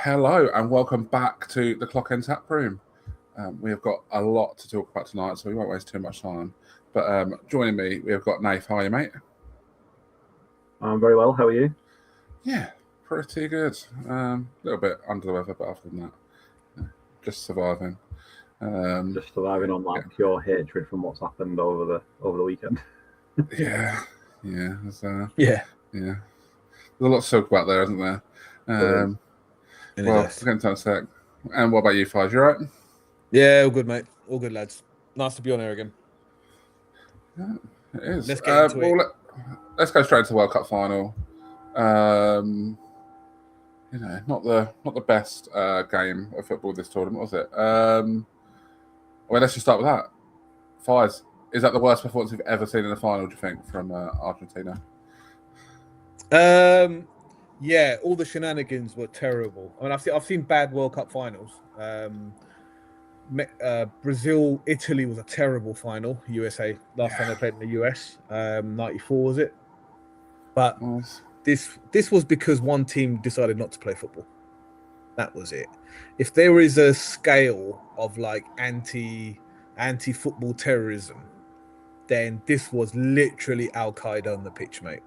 Hello and welcome back to the Clock End Taproom. We have got a lot to talk about tonight, so we won't waste too much time. But joining me, we have got Nath. How are you, mate? I'm very well. How are you? Yeah, pretty good. A little bit under the weather, but other than that, just surviving. Just surviving on that pure hatred from what's happened over the weekend. There's a lot to talk about there, isn't there? Well, we'll get into that in a sec. And what about you, Five? You all right? Yeah, all good, mate. All good, lads. Nice to be on here again. Yeah, it is. Let's get into it. Let's go straight into the World Cup final. Not the best game of football this tournament, was it? Let's just start with that. Fives, is that the worst performance you've ever seen in a final, do you think, from Argentina? Yeah, all the shenanigans were terrible. I mean, I've seen bad World Cup finals. Brazil, Italy was a terrible final. USA last time they played in the US, 94 was it? But this was because one team decided not to play football. That was it. If there is a scale of like anti-football terrorism, then this was literally Al Qaeda on the pitch, mate.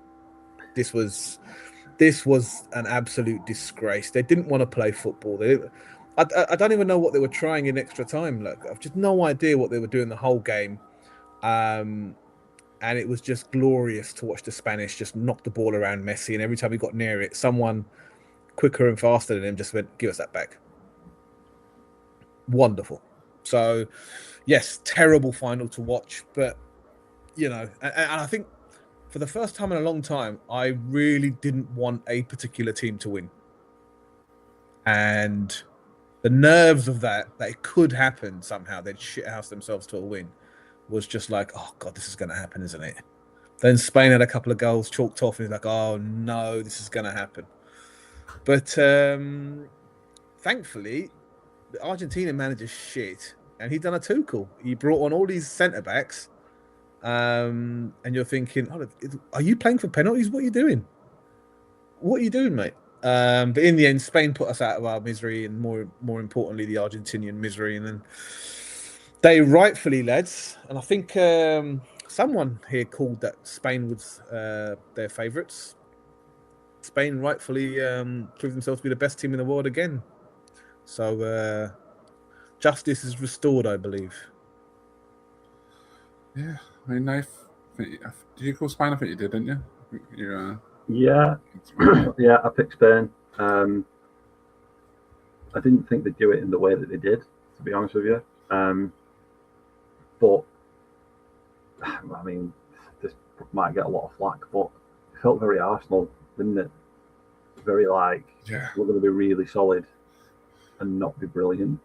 This was an absolute disgrace. They didn't want to play football. I don't even know what they were trying in extra time. Look, I've just no idea what they were doing the whole game. And it was just glorious to watch the Spanish just knock the ball around Messi. And every time he got near it, someone quicker and faster than him just went, give us that back. Wonderful. So, yes, terrible final to watch. But, and I think for the first time in a long time, I really didn't want a particular team to win. And the nerves of that it could happen somehow, they'd shithouse themselves to a win, was just like, oh, God, this is going to happen, isn't it? Then Spain had a couple of goals chalked off, and it's like, oh, no, this is going to happen. But thankfully, the Argentina manager's shit, and he'd done a Tuchel. He brought on all these centre-backs, and you're thinking, are you playing for penalties? What are you doing? What are you doing, mate? But in the end, Spain put us out of our misery, and more importantly, the Argentinian misery. And then they rightfully, lads, and I think someone here called that Spain was their favourites. Spain rightfully proved themselves to be the best team in the world again. So justice is restored, I believe. Yeah, I mean, Nath, did you call Spain? I think you did, didn't you? Yeah, I picked Spain. I didn't think they'd do it in the way that they did, to be honest with you. But I mean, this might get a lot of flack, but it felt very Arsenal, didn't it? Very we're going to be really solid and not be brilliant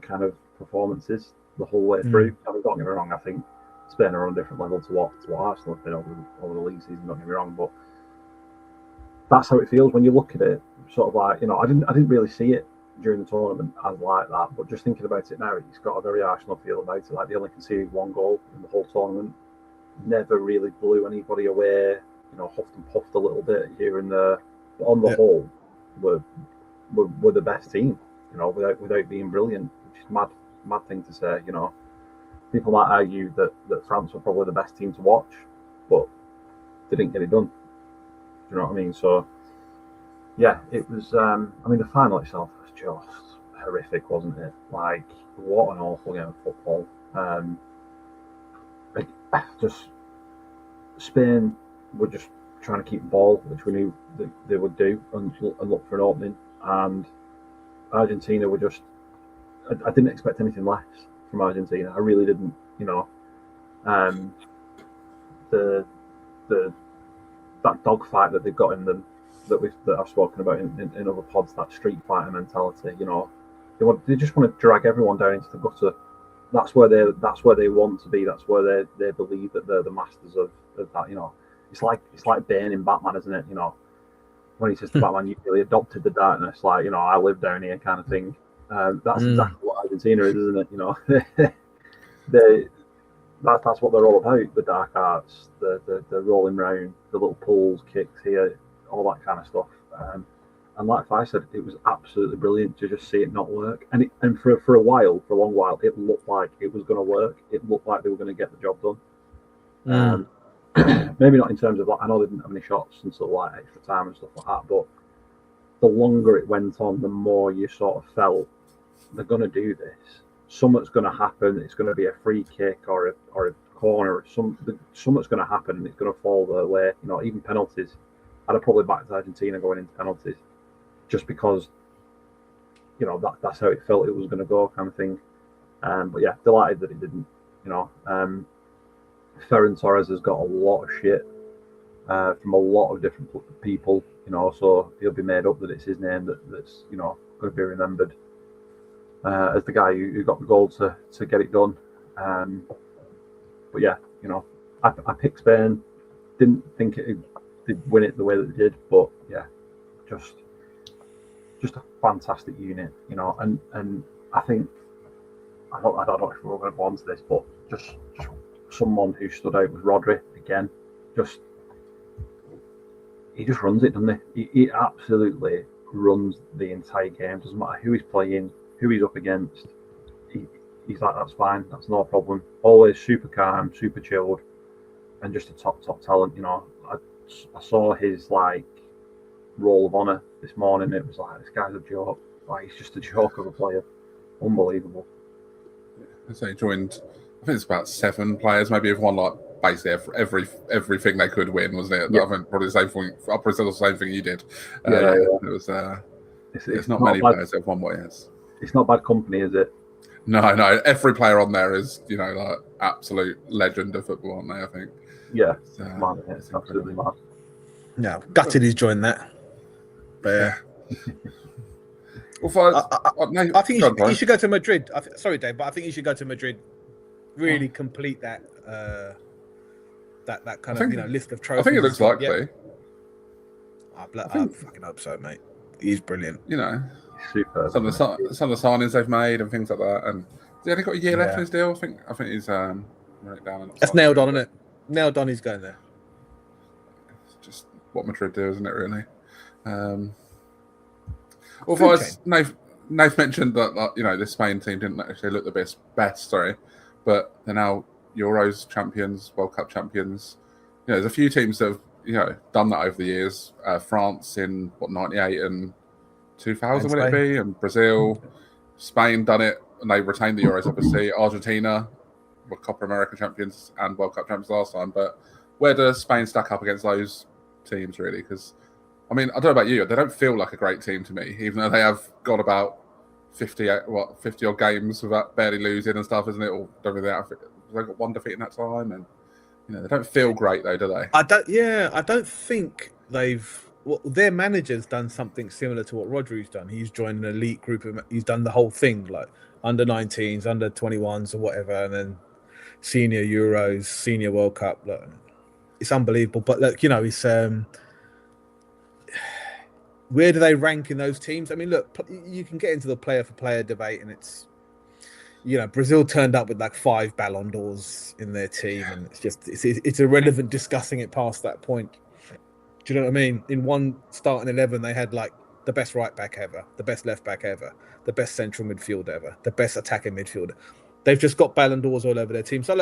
kind of performances the whole way through. I mean, don't get me wrong, I think Spain are on a different level to what Arsenal have been over the league season, don't get me wrong, but that's how it feels when you look at it. Sort of like, I didn't really see it during the tournament as like that, but just thinking about it now, it's got a very Arsenal feel about it. Like, they only conceded one goal in the whole tournament, never really blew anybody away, huffed and puffed a little bit here and there, but on the whole, were the best team, without being brilliant, which is mad thing to say. People might argue that France were probably the best team to watch, but they didn't get it done. Do you know what I mean? So, yeah, it was. The final itself was just horrific, wasn't it? Like, what an awful game of football. Just Spain were just trying to keep the ball, which we knew that they would do, and look for an opening. And Argentina were just. I didn't expect anything less from Argentina. I really didn't. That dogfight that they've got in them, that I've spoken about in other pods, that street fighter mentality. They just want to drag everyone down into the gutter. That's where they want to be. That's where they believe that they're the masters of that. It's like Bane in Batman, isn't it? When he says to Batman, "You really adopted the darkness," like, I live down here, kind of thing. That's exactly what Argentina is, isn't it? That's what they're all about. The dark arts, the rolling round, the little pulls, kicks here, all that kind of stuff. And like I said, it was absolutely brilliant to just see it not work. And for a long while, it looked like it was going to work. It looked like they were going to get the job done. Maybe not in terms of I know they didn't have any shots until like extra time and stuff like that, but the longer it went on, the more you sort of felt they're going to do this. Something's going to happen. It's going to be a free kick or a corner. Something's going to happen, and it's going to fall their way. Even penalties. I'd have probably backed Argentina going into penalties, just because that's how it felt it was going to go, kind of thing. But yeah, delighted that it didn't. Ferran Torres has got a lot of shit from a lot of different people, so he'll be made up that it's his name that's going to be remembered as the guy who got the goal to get it done. But yeah, I picked Spain. Didn't think it did win it the way that it did, but yeah, just a fantastic unit, and I think I don't know if we're going to go on to this, but just someone who stood out was Rodri again. He just runs it, doesn't he? He absolutely runs the entire game. Doesn't matter who he's playing, who he's up against. He's like, that's fine, that's no problem. Always super calm, super chilled, and just a top talent. I saw his roll of honour this morning. It was like, this guy's a joke. He's just a joke of a player. Unbelievable. So he joined, I think it's about 7 players, maybe have won basically everything they could win, wasn't it? Yeah. I think probably the same thing. I probably said the same thing you did. Yeah. It was. It's not many players that have won what he has. It's not bad company, is it? No. Every player on there is, absolute legend of football, aren't they? I think. Yeah, it's absolutely mad. No, gutted he's joined that. But yeah. I think he should go to Madrid. Sorry, Dave, but I think he should go to Madrid. Really complete that that kind of list of trophies. I think it looks likely. I fucking hope so, mate. He's brilliant. Super. Some of the signings they've made and things like that. And has he only got a year left in his deal? I think he's wrote it down. That's nailed on, isn't it? Nailed on. He's going there. It's just what Madrid do, isn't it? Really. Although Nath mentioned that this Spain team didn't actually look the best, but they're now Euros champions, World Cup champions. There's a few teams that have done that over the years. France in 98 and 2000 would it be, and Brazil, Spain done it, and they retained the Euros. Obviously, Argentina were Copa America champions and World Cup champions last time. But where does Spain stack up against those teams, really? Because I don't know about you, they don't feel like a great team to me, even though they have got about 50 odd games without barely losing and stuff, isn't it? Or don't really they've got 1 defeat in that time, and they don't feel great though, do they? I don't think they've. Well, their manager's done something similar to what Rodri's done. He's joined an elite group he's done the whole thing, like under 19s, under 21s, or whatever, and then senior Euros, senior World Cup. Look, it's unbelievable. But look, it's where do they rank in those teams? I mean, look, you can get into the player for player debate, and it's Brazil turned up with 5 Ballon d'Ors in their team, and it's irrelevant discussing it past that point. Do you know what I mean? In one starting 11, they had the best right back ever, the best left back ever, the best central midfield ever, the best attacking midfielder. They've just got Ballon d'Ors all over their team. So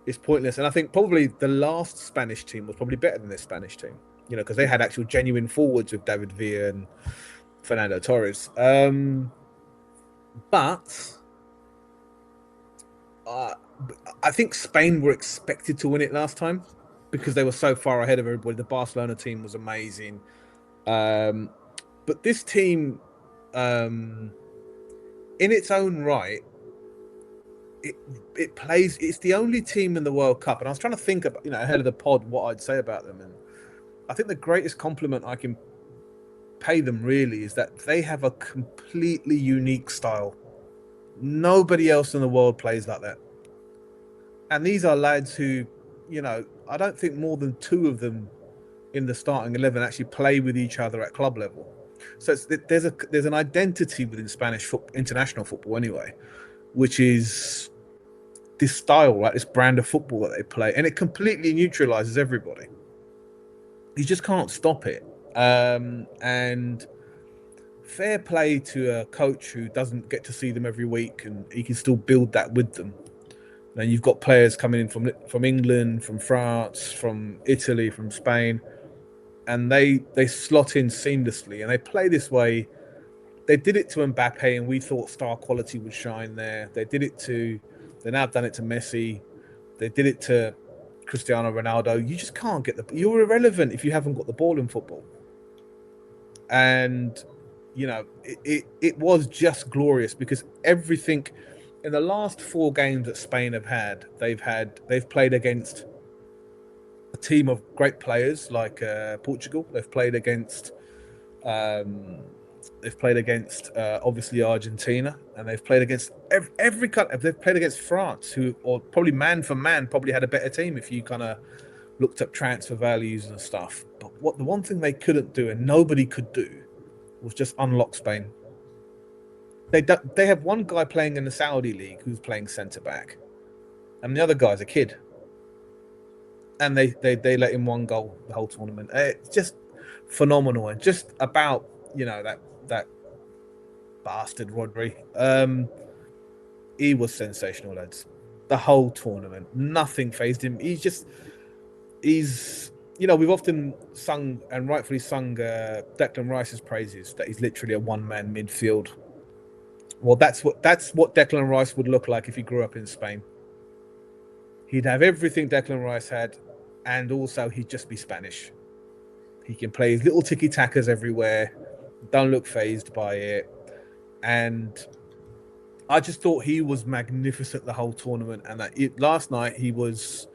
it's pointless. And I think probably the last Spanish team was probably better than this Spanish team, because they had actual genuine forwards with David Villa and Fernando Torres. But I think Spain were expected to win it last time because they were so far ahead of everybody. The Barcelona team was amazing. But this team, in its own right, it plays. It's the only team in the World Cup, and I was trying to think about, ahead of the pod, what I'd say about them. And I think the greatest compliment I can pay them really is that they have a completely unique style. Nobody else in the world plays like that. And these are lads who, I don't think more than 2 of them in the starting 11 actually play with each other at club level. So there's an identity within Spanish international football anyway, which is this style, right? This brand of football that they play, and it completely neutralizes everybody. You just can't stop it. And fair play to a coach who doesn't get to see them every week, and he can still build that with them. Now you've got players coming in from England, from France, from Italy, from Spain, and they slot in seamlessly, and they play this way. They did it to Mbappe, and we thought star quality would shine there. They've now done it to Messi. They did it to Cristiano Ronaldo. You just can't you're irrelevant if you haven't got the ball in football. And it was just glorious, because everything in the last 4 games that Spain have had, they've played against a team of great players like Portugal. They've played against obviously Argentina, and they've played against every country. They've played against France, who, or probably man for man, probably had a better team if you kind of looked up transfer values and stuff. But the one thing they couldn't do, and nobody could do, was just unlock Spain. They have one guy playing in the Saudi league who's playing centre back, and the other guy's a kid, and they let him 1 goal the whole tournament. It's just phenomenal, and just about that bastard Rodri. He was sensational, lads. The whole tournament, nothing fazed him. We've often sung, and rightfully sung, Declan Rice's praises, that he's literally a one-man midfield. Well, that's what Declan Rice would look like if he grew up in Spain. He'd have everything Declan Rice had, and also he'd just be Spanish. He can play his little tiki-takas everywhere, don't look fazed by it. And I just thought he was magnificent the whole tournament, and last night he was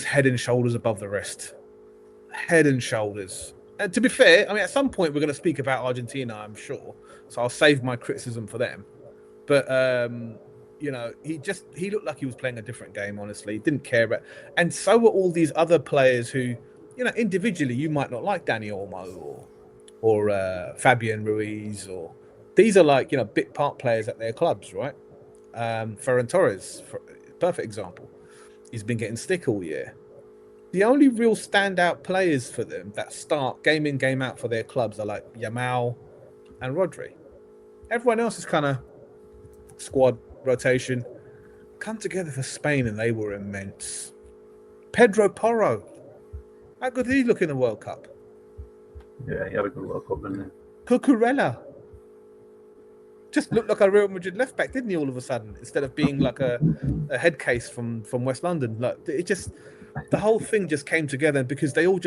head and shoulders above the rest. Head and shoulders. And to be fair, I mean, at some point we're going to speak about Argentina, I'm sure. So I'll save my criticism for them. But he looked like he was playing a different game. Honestly, he didn't care about. And so were all these other players who, individually you might not like Dani Olmo or Fabian Ruiz, or these are like bit part players at their clubs, right? Ferran Torres, perfect example. He's been getting stick all year. The only real standout players for them that start game in, game out for their clubs are like Yamal and Rodri. Everyone else is kind of squad rotation. Come together for Spain, and they were immense. Pedro Porro, how good did he look in the World Cup? Yeah, he had a good World Cup, didn't he? Cucurella just looked like a Real Madrid left back, didn't he? All of a sudden, instead of being like a head case from West London, like the whole thing just came together, because they all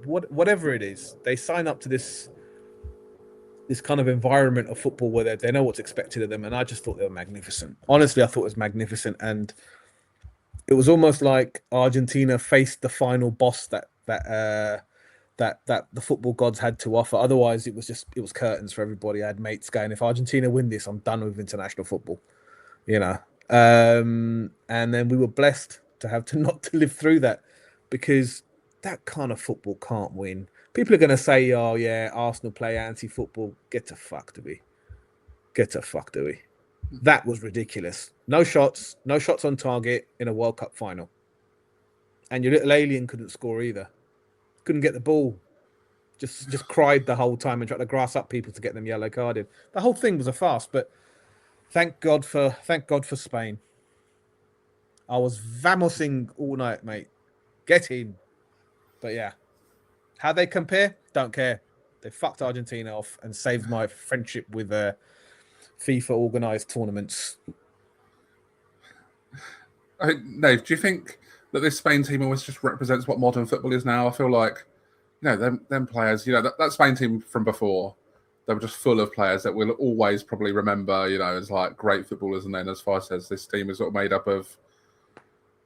whatever it is, they sign up to this kind of environment of football where they know what's expected of them, and I just thought they were magnificent. Honestly, I thought it was magnificent, and it was almost like Argentina faced the final boss that the football gods had to offer. Otherwise, it was curtains for everybody. I had mates going, if Argentina win this, I'm done with international football, and then we were blessed to not to live through that, because that kind of football can't win. People are going to say, oh yeah, Arsenal play anti-football. Get to fuck, do we? That was ridiculous. No shots on target in a World Cup final. And your little alien couldn't score either. Couldn't get the ball. Just cried the whole time and tried to grass up people to get them yellow carded. The whole thing was a farce, but thank God for Spain. I was vamosing all night, mate. Get in. But yeah. How they compare? Don't care. They fucked Argentina off and saved my friendship with FIFA organised tournaments. Dave, do you think that this Spain team always just represents what modern football is now? I feel like, them players, that Spain team from before, they were just full of players that we'll always probably remember, as like great footballers. And then, as far as this team is sort of made up of,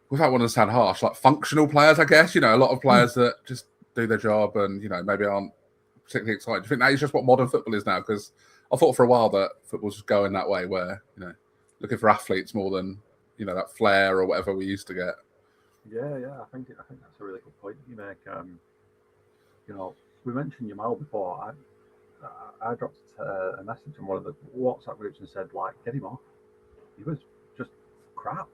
without wanting to sound harsh, like functional players, I guess. A lot of players that just do their job and, maybe aren't particularly excited. Do you think that is just what modern football is now? Because I thought for a while that football's just going that way, where, looking for athletes more than, that flair or whatever we used to get. Yeah, I think that's a really good point you make. We mentioned Yamal before. I dropped a message on one of the WhatsApp groups and said, like, get him off. He was just crap.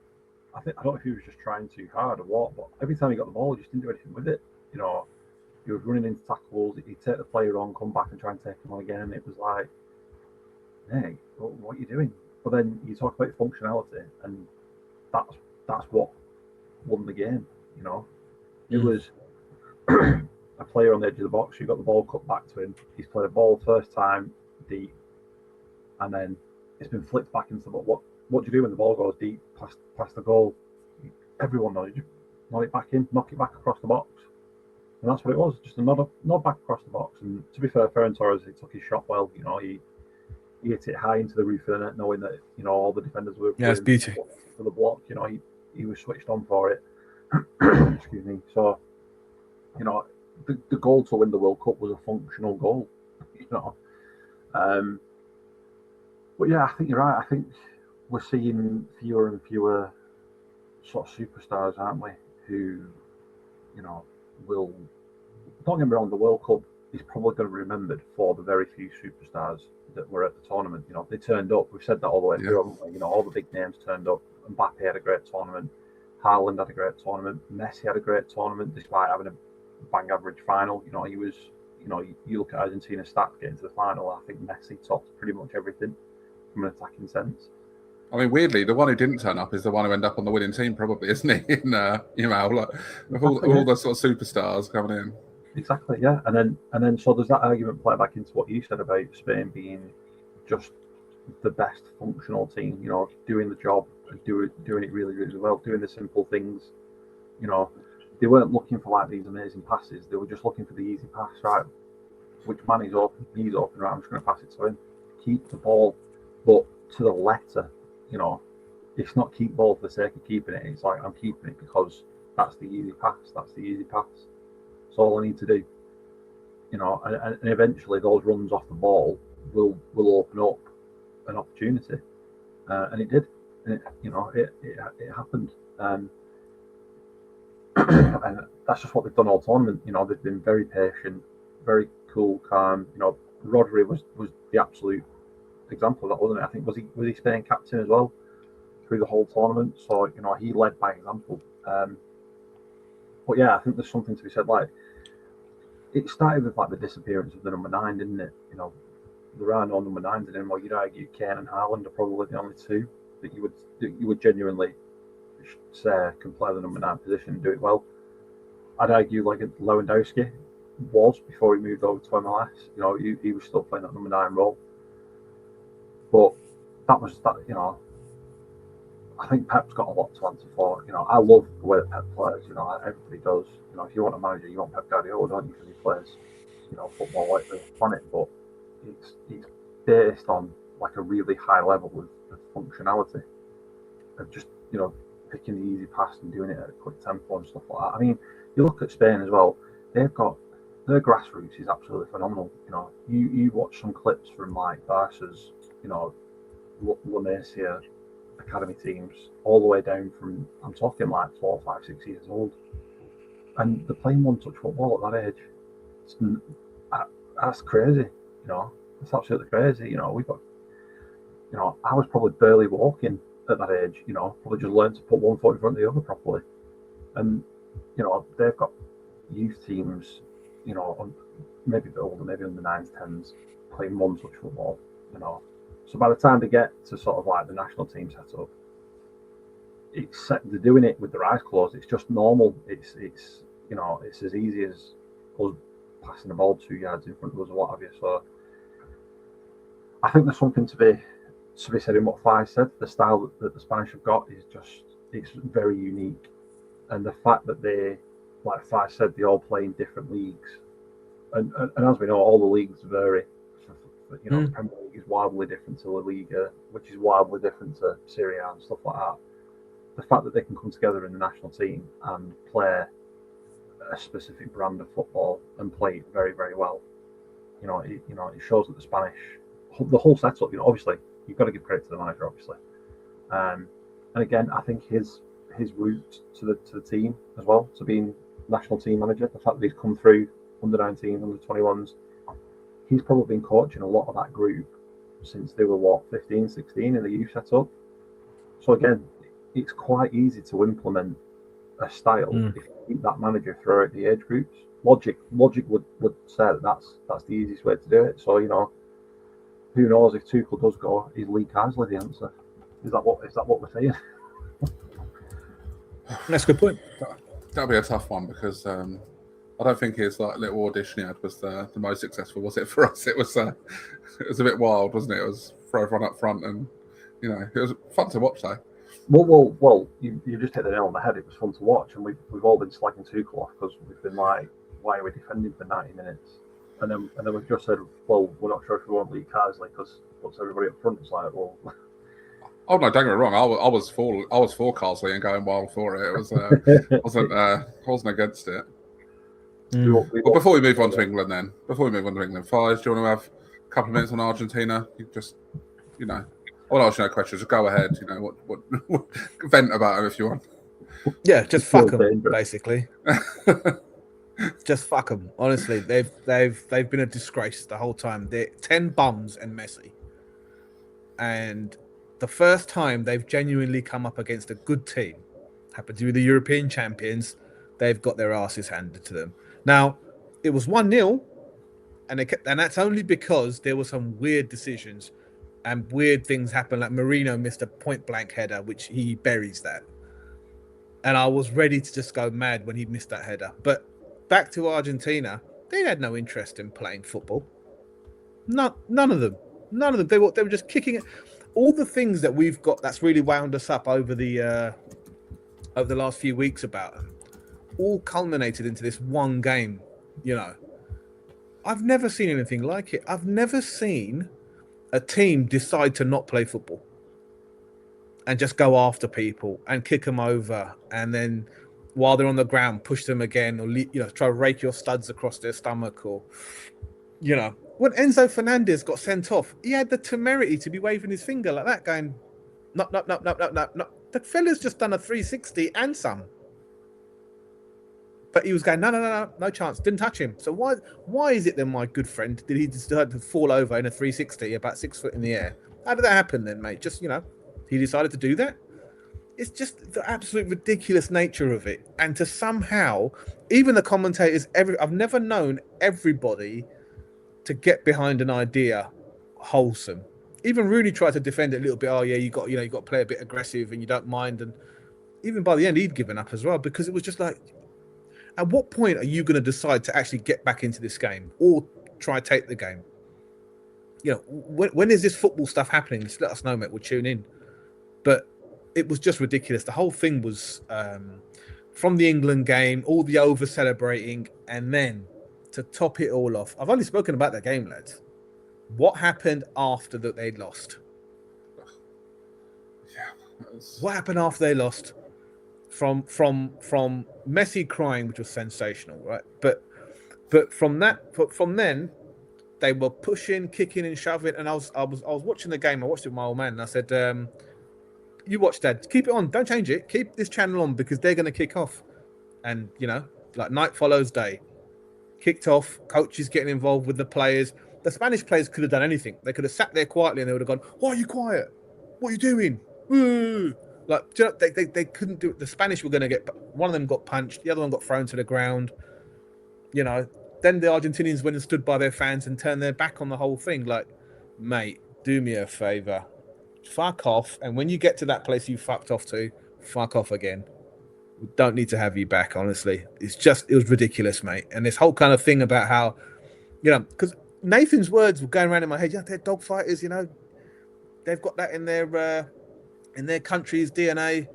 I don't know if he was just trying too hard or what, but every time he got the ball, he just didn't do anything with it. He was running into tackles. He'd take the player on, come back and try and take him on again. It was like, hey, what are you doing? But then you talk about functionality, and that's what won the game. You know, it was a player on the edge of the box. You got the ball cut back to him. He's played a ball first time deep, and then it's been flicked back into the ball. What do you do when the ball goes deep past the goal? Everyone knows you nod it back in, knock it back across the box. And that's what it was, just a nod back across the box. And to be fair, Ferran Torres, he took his shot well. You know, he hit it high into the roof of the net, knowing that, you know, all the defenders were it's beauty for the block. You know, he was switched on for it. Excuse me. So, you know, the goal to win the World Cup was a functional goal. You know, but yeah, I think you're right. I think we're seeing fewer and fewer sort of superstars, aren't we? Who, you know, will. Don't get me wrong, the World Cup is probably going to be remembered for the very few superstars that were at the tournament. You know, they turned up. We've said that all the way through, haven't we? You know, all the big names turned up. Mbappe had a great tournament. Haaland had a great tournament. Messi had a great tournament, despite having a bang average final. You know, he was. You know, you look at Argentina's stats getting to the final. I think Messi topped pretty much everything from an attacking sense. I mean, weirdly, the one who didn't turn up is the one who ended up on the winning team, probably, isn't he? In you know, like, all the sort of superstars coming in. Exactly, yeah. And then so does that argument play back into what you said about Spain being just the best functional team, you know, doing the job, doing it really, really well, doing the simple things. You know, they weren't looking for like these amazing passes. They were just looking for the easy pass, right? Which man is open? He's open, right? I'm just going to pass it to him. Keep the ball, but to the letter. You know, it's not keep ball for the sake of keeping it. It's like, I'm keeping it because that's the easy pass. That's the easy pass. That's all I need to do. You know, and eventually those runs off the ball will open up an opportunity, and it did. And it happened. And that's just what they've done all tournament. You know, they've been very patient, very cool, calm. You know, Rodri was the absolute example of that, wasn't it? I think was he Spain captain as well through the whole tournament. So, you know, he led by example. But yeah, I think there's something to be said. Like, it started with like the disappearance of the number 9, didn't it? You know, there are no number 9s anymore. You'd argue Kane and Haaland are probably the only two that you would genuinely say can play the number 9 position and do it well. I'd argue like Lewandowski was before he moved over to MLS. You know, he was still playing that number 9 role. But that, you know, I think Pep's got a lot to answer for. You know, I love the way that Pep plays. You know, everybody does. You know, if you want a manager, you want Pep Guardiola, don't you? Because he plays, you know, football like the planet. But it's based on like a really high level of functionality, of just, you know, picking the easy pass and doing it at a quick tempo and stuff like that. I mean, you look at Spain as well. They've got their grassroots is absolutely phenomenal. You know, you watch some clips from like Barca's, you know, La Masia academy teams, all the way down from, I'm talking like 4, 5, 6 years old, and they're playing one-touch football at that age. That's crazy. You know, that's absolutely crazy. You know, we've got, you know, I was probably barely walking at that age. You know, probably just learned to put one foot in front of the other properly. And you know, they've got youth teams, you know, maybe a bit older, maybe under 9s, 10s, playing one-touch football. You know, so by the time they get to sort of like the national team setup, they're doing it with their eyes closed. It's just normal. It's you know, it's as easy as us passing the ball 2 yards in front of us or what have you. So I think there's something to be said in what Fai said. The style that the Spanish have got is just, it's very unique, and the fact that they, like Fai said, they all play in different leagues, and as we know, all the leagues vary. You know, the Premier League is wildly different to La Liga, which is wildly different to Serie A and stuff like that. The fact that they can come together in the national team and play a specific brand of football and play it very, very well, you know, it shows that the Spanish, the whole setup, you know, obviously you've got to give credit to the manager, obviously, and again, I think his route to the team as well, to being national team manager, the fact that he's come through under 19s, under 21s. He's probably been coaching a lot of that group since they were, 15, 16 in the youth setup. So again, it's quite easy to implement a style if you keep that manager throughout the age groups. logic would say that's the easiest way to do it. So who knows if Tuchel does go? Is Lee Carsley the answer? Is that what we're saying? That's a good point. That'll be a tough one because I don't think his little audition he had was the most successful, was it for us? It was a bit wild, wasn't it? It was throw everyone up front, and it was fun to watch though. Well, you just hit the nail on the head. It was fun to watch, and we've all been slagging Tuchel off because we've been like, why are we defending for 90 minutes? And then we've just said, well, we're not sure if we want Lee Carsley because puts everybody up front. It's like, well. Oh no! Don't get me wrong. I was for Carsley and going wild for it. It was wasn't against it. But before we move on to England, Fives, do you want to have a couple of minutes on Argentina? You just, I'll ask you no questions. Just go ahead. What vent about them if you want. Yeah, just fuck them, basically. Just fuck them. Honestly, they've been a disgrace the whole time. They're 10 bums and Messi, and the first time they've genuinely come up against a good team, happened to be the European champions, they've got their asses handed to them. Now, it was 1-0, and that's only because there were some weird decisions and weird things happened. Like Marino missed a point-blank header, which he buries that. And I was ready to just go mad when he missed that header. But back to Argentina, they had no interest in playing football. None of them. They were just kicking it. All the things that we've got that's really wound us up over the last few weeks about them, all culminated into this one game. I've never seen anything like it. I've never seen a team decide to not play football and just go after people and kick them over, and then while they're on the ground, push them again, or try to rake your studs across their stomach, or when Enzo Fernandez got sent off, he had the temerity to be waving his finger like that, going, no. The fella's just done a 360 and some. But he was going, no chance, didn't touch him. So why is it then, my good friend, did he decide to fall over in a 360 about 6 foot in the air? How did that happen then, mate? Just, he decided to do that? It's just the absolute ridiculous nature of it. And to somehow, even the commentators, I've never known everybody to get behind an idea wholesome. Even Rooney tried to defend it a little bit. Oh yeah, you got to play a bit aggressive and you don't mind. And even by the end, he'd given up as well, because it was just like, at what point are you going to decide to actually get back into this game or try to take the game? When is this football stuff happening? Just let us know, mate. We'll tune in. But it was just ridiculous. The whole thing was from the England game, all the over celebrating, and then to top it all off, I've only spoken about that game, lads. What happened after that they'd lost? Yeah, what happened after they lost? From Messi crying, which was sensational, right? But from then, they were pushing, kicking, and shoving. And I was watching the game. I watched it with my old man, and I said, "You watch, Dad. Keep it on. Don't change it. Keep this channel on because they're going to kick off." And like night follows day. Kicked off, coaches getting involved with the players. The Spanish players could have done anything. They could have sat there quietly and they would have gone, "Why are you quiet? What are you doing?" Like, they couldn't do it. The Spanish were going to get, one of them got punched, the other one got thrown to the ground. Then the Argentinians went and stood by their fans and turned their back on the whole thing. Like, mate, do me a favor, fuck off. And when you get to that place you fucked off to, fuck off again. We don't need to have you back, honestly. It was ridiculous, mate. And this whole kind of thing about how, because Nathan's words were going around in my head. They're dog fighters, they've got that in their country's DNA.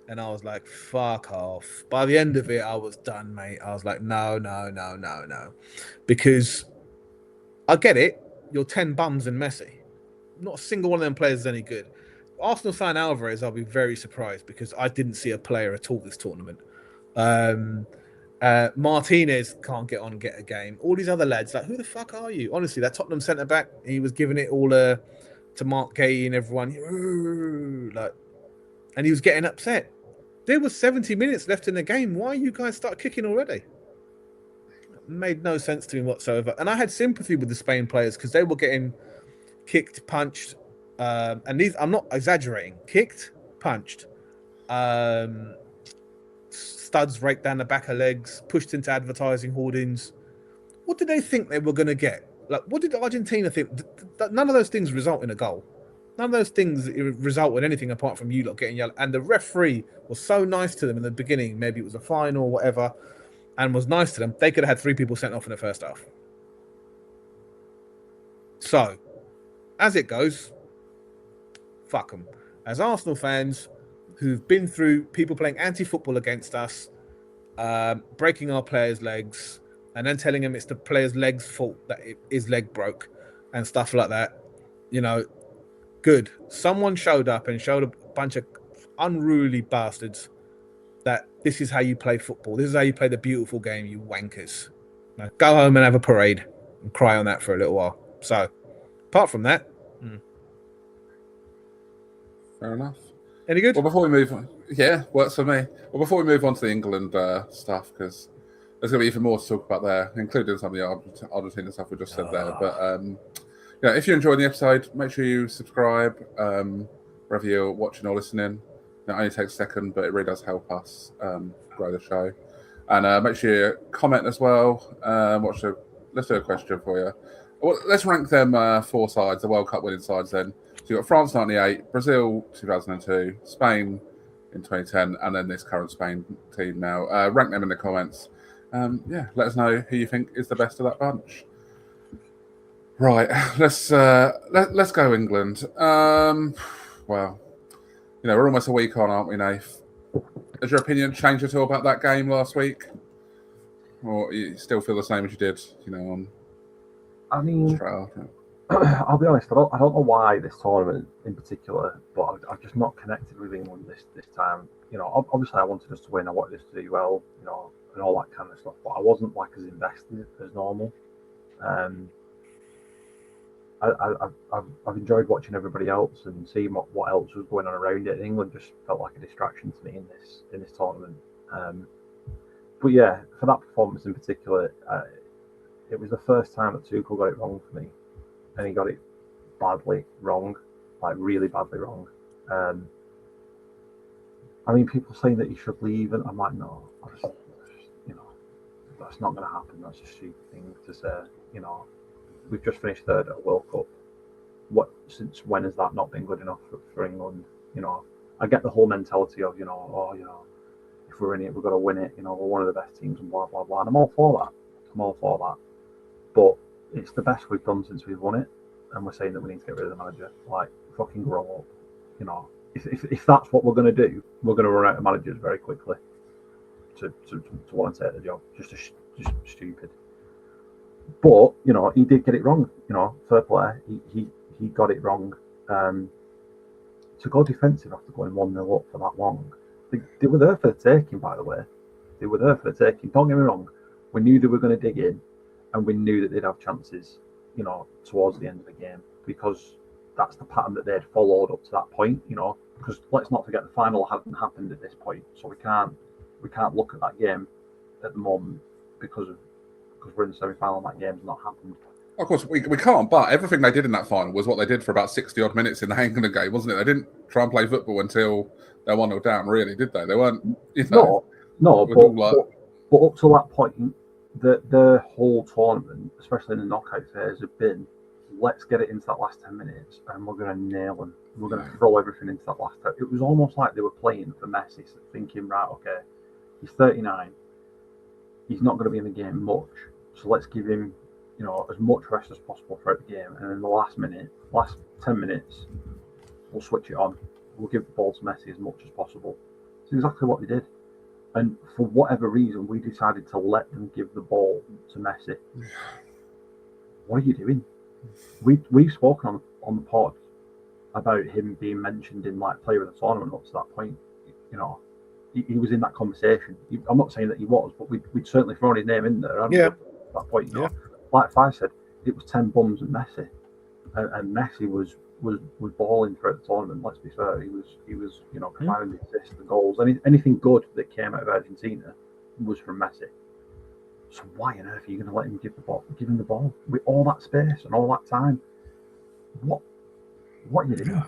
And I was like, fuck off. By the end of it, I was done, mate. I was like, no. Because I get it. You're 10 bums and Messi. Not a single one of them players is any good. Arsenal sign Alvarez, I'll be very surprised because I didn't see a player at all this tournament. Martinez can't get a game. All these other lads, like, who the fuck are you? Honestly, that Tottenham centre-back, he was giving it all to Mark Gay and everyone. And he was getting upset. There was 70 minutes left in the game. Why you guys start kicking already? It made no sense to me whatsoever. And I had sympathy with the Spain players because they were getting kicked, punched, and these, I'm not exaggerating, kicked, punched, studs raked down the back of legs, pushed into advertising hoardings. What did they think they were going to get? Like, what did Argentina think? None of those things result in a goal. None of those things result in anything apart from you lot getting yellow. And the referee was so nice to them in the beginning. Maybe it was a final or whatever, and was nice to them. They could have had 3 people sent off in the first half. So, as it goes, fuck them. As Arsenal fans who've been through people playing anti-football against us, breaking our players' legs, and then telling him it's the player's leg's fault that his leg broke and stuff like that, good. Someone showed up and showed a bunch of unruly bastards that this is how you play football. This is how you play the beautiful game, you wankers. Now go home and have a parade and cry on that for a little while. So, apart from that... Fair enough. Any good? Well, before we move on... Yeah, works for me. Well, before we move on to the England stuff, because there's going to be even more to talk about there, including some of the Argentina stuff we just said there. But if you enjoyed the episode, make sure you subscribe wherever you're watching or listening. It only takes a second, but it really does help us grow the show. And make sure you comment as well. Let's do a question for you. Well, let's rank them 4 sides, the World Cup winning sides then. So you've got France 98, Brazil 2002, Spain in 2010, and then this current Spain team now. Rank them in the comments. Let us know who you think is the best of that bunch. Right, let's go England. Well, we're almost a week on, aren't we, Nath? Has your opinion changed at all about that game last week? Or you still feel the same as you did, on... I mean, I'll be honest, I don't know why this tournament in particular, but I've just not connected with England this time. Obviously I wanted us to win, I wanted us to do well, and all that kind of stuff, but I wasn't as invested as normal. I've enjoyed watching everybody else and seeing what else was going on around it. England just felt like a distraction to me in this tournament. But yeah, for that performance in particular, it was the first time that Tuchel got it wrong for me, and he got it badly wrong, really badly wrong. People saying that he should leave, and I'm like, no, that's not going to happen. That's a stupid thing to say. We've just finished third at a World Cup. Since when has that not been good enough for England? I get the whole mentality of, if we're in it, we've got to win it. We're one of the best teams and blah, blah, blah. And I'm all for that. But it's the best we've done since we've won it. And we're saying that we need to get rid of the manager. Fucking grow up. If that's what we're going to do, we're going to run out of managers very quickly to want to take the job. Just stupid. But, he did get it wrong. Fair play. He got it wrong. To go defensive after going 1-0 up for that long. They were there for the taking, by the way. They were there for the taking. Don't get me wrong. We knew they were going to dig in, and we knew that they'd have chances, towards the end of the game, because that's the pattern that they'd followed up to that point, because let's not forget the final hadn't happened at this point, so we can't look at that game at the moment because we're in the semi-final and that game's not happened. Of course, we can't, but everything they did in that final was what they did for about 60-odd minutes in the England game, wasn't it? They didn't try and play football until they were 1-0 down, really, did they? They weren't, No, but up to that point, the whole tournament, especially in the knockout phase, have been, let's get it into that last 10 minutes and we're going to nail them. We're going to throw everything into that last 10. It was almost like they were playing for Messi, thinking, right, okay, he's 39, he's not going to be in the game much, so let's give him as much rest as possible throughout the game, and in the last 10 minutes, we'll switch it on. We'll give the ball to Messi as much as possible. It's exactly what they did. And for whatever reason, we decided to let them give the ball to Messi. What are you doing? We've spoken on the pod about him being mentioned in player of the tournament up to that point. He was in that conversation. I'm not saying that he was, but we'd certainly thrown his name in there. At that point, Like I said, it was 10 bums and Messi, and Messi was balling throughout the tournament. Let's be fair, he was providing the assists, the goals, anything good that came out of Argentina was from Messi. So why on earth are you going to let him give him the ball with all that space and all that time? What are you doing?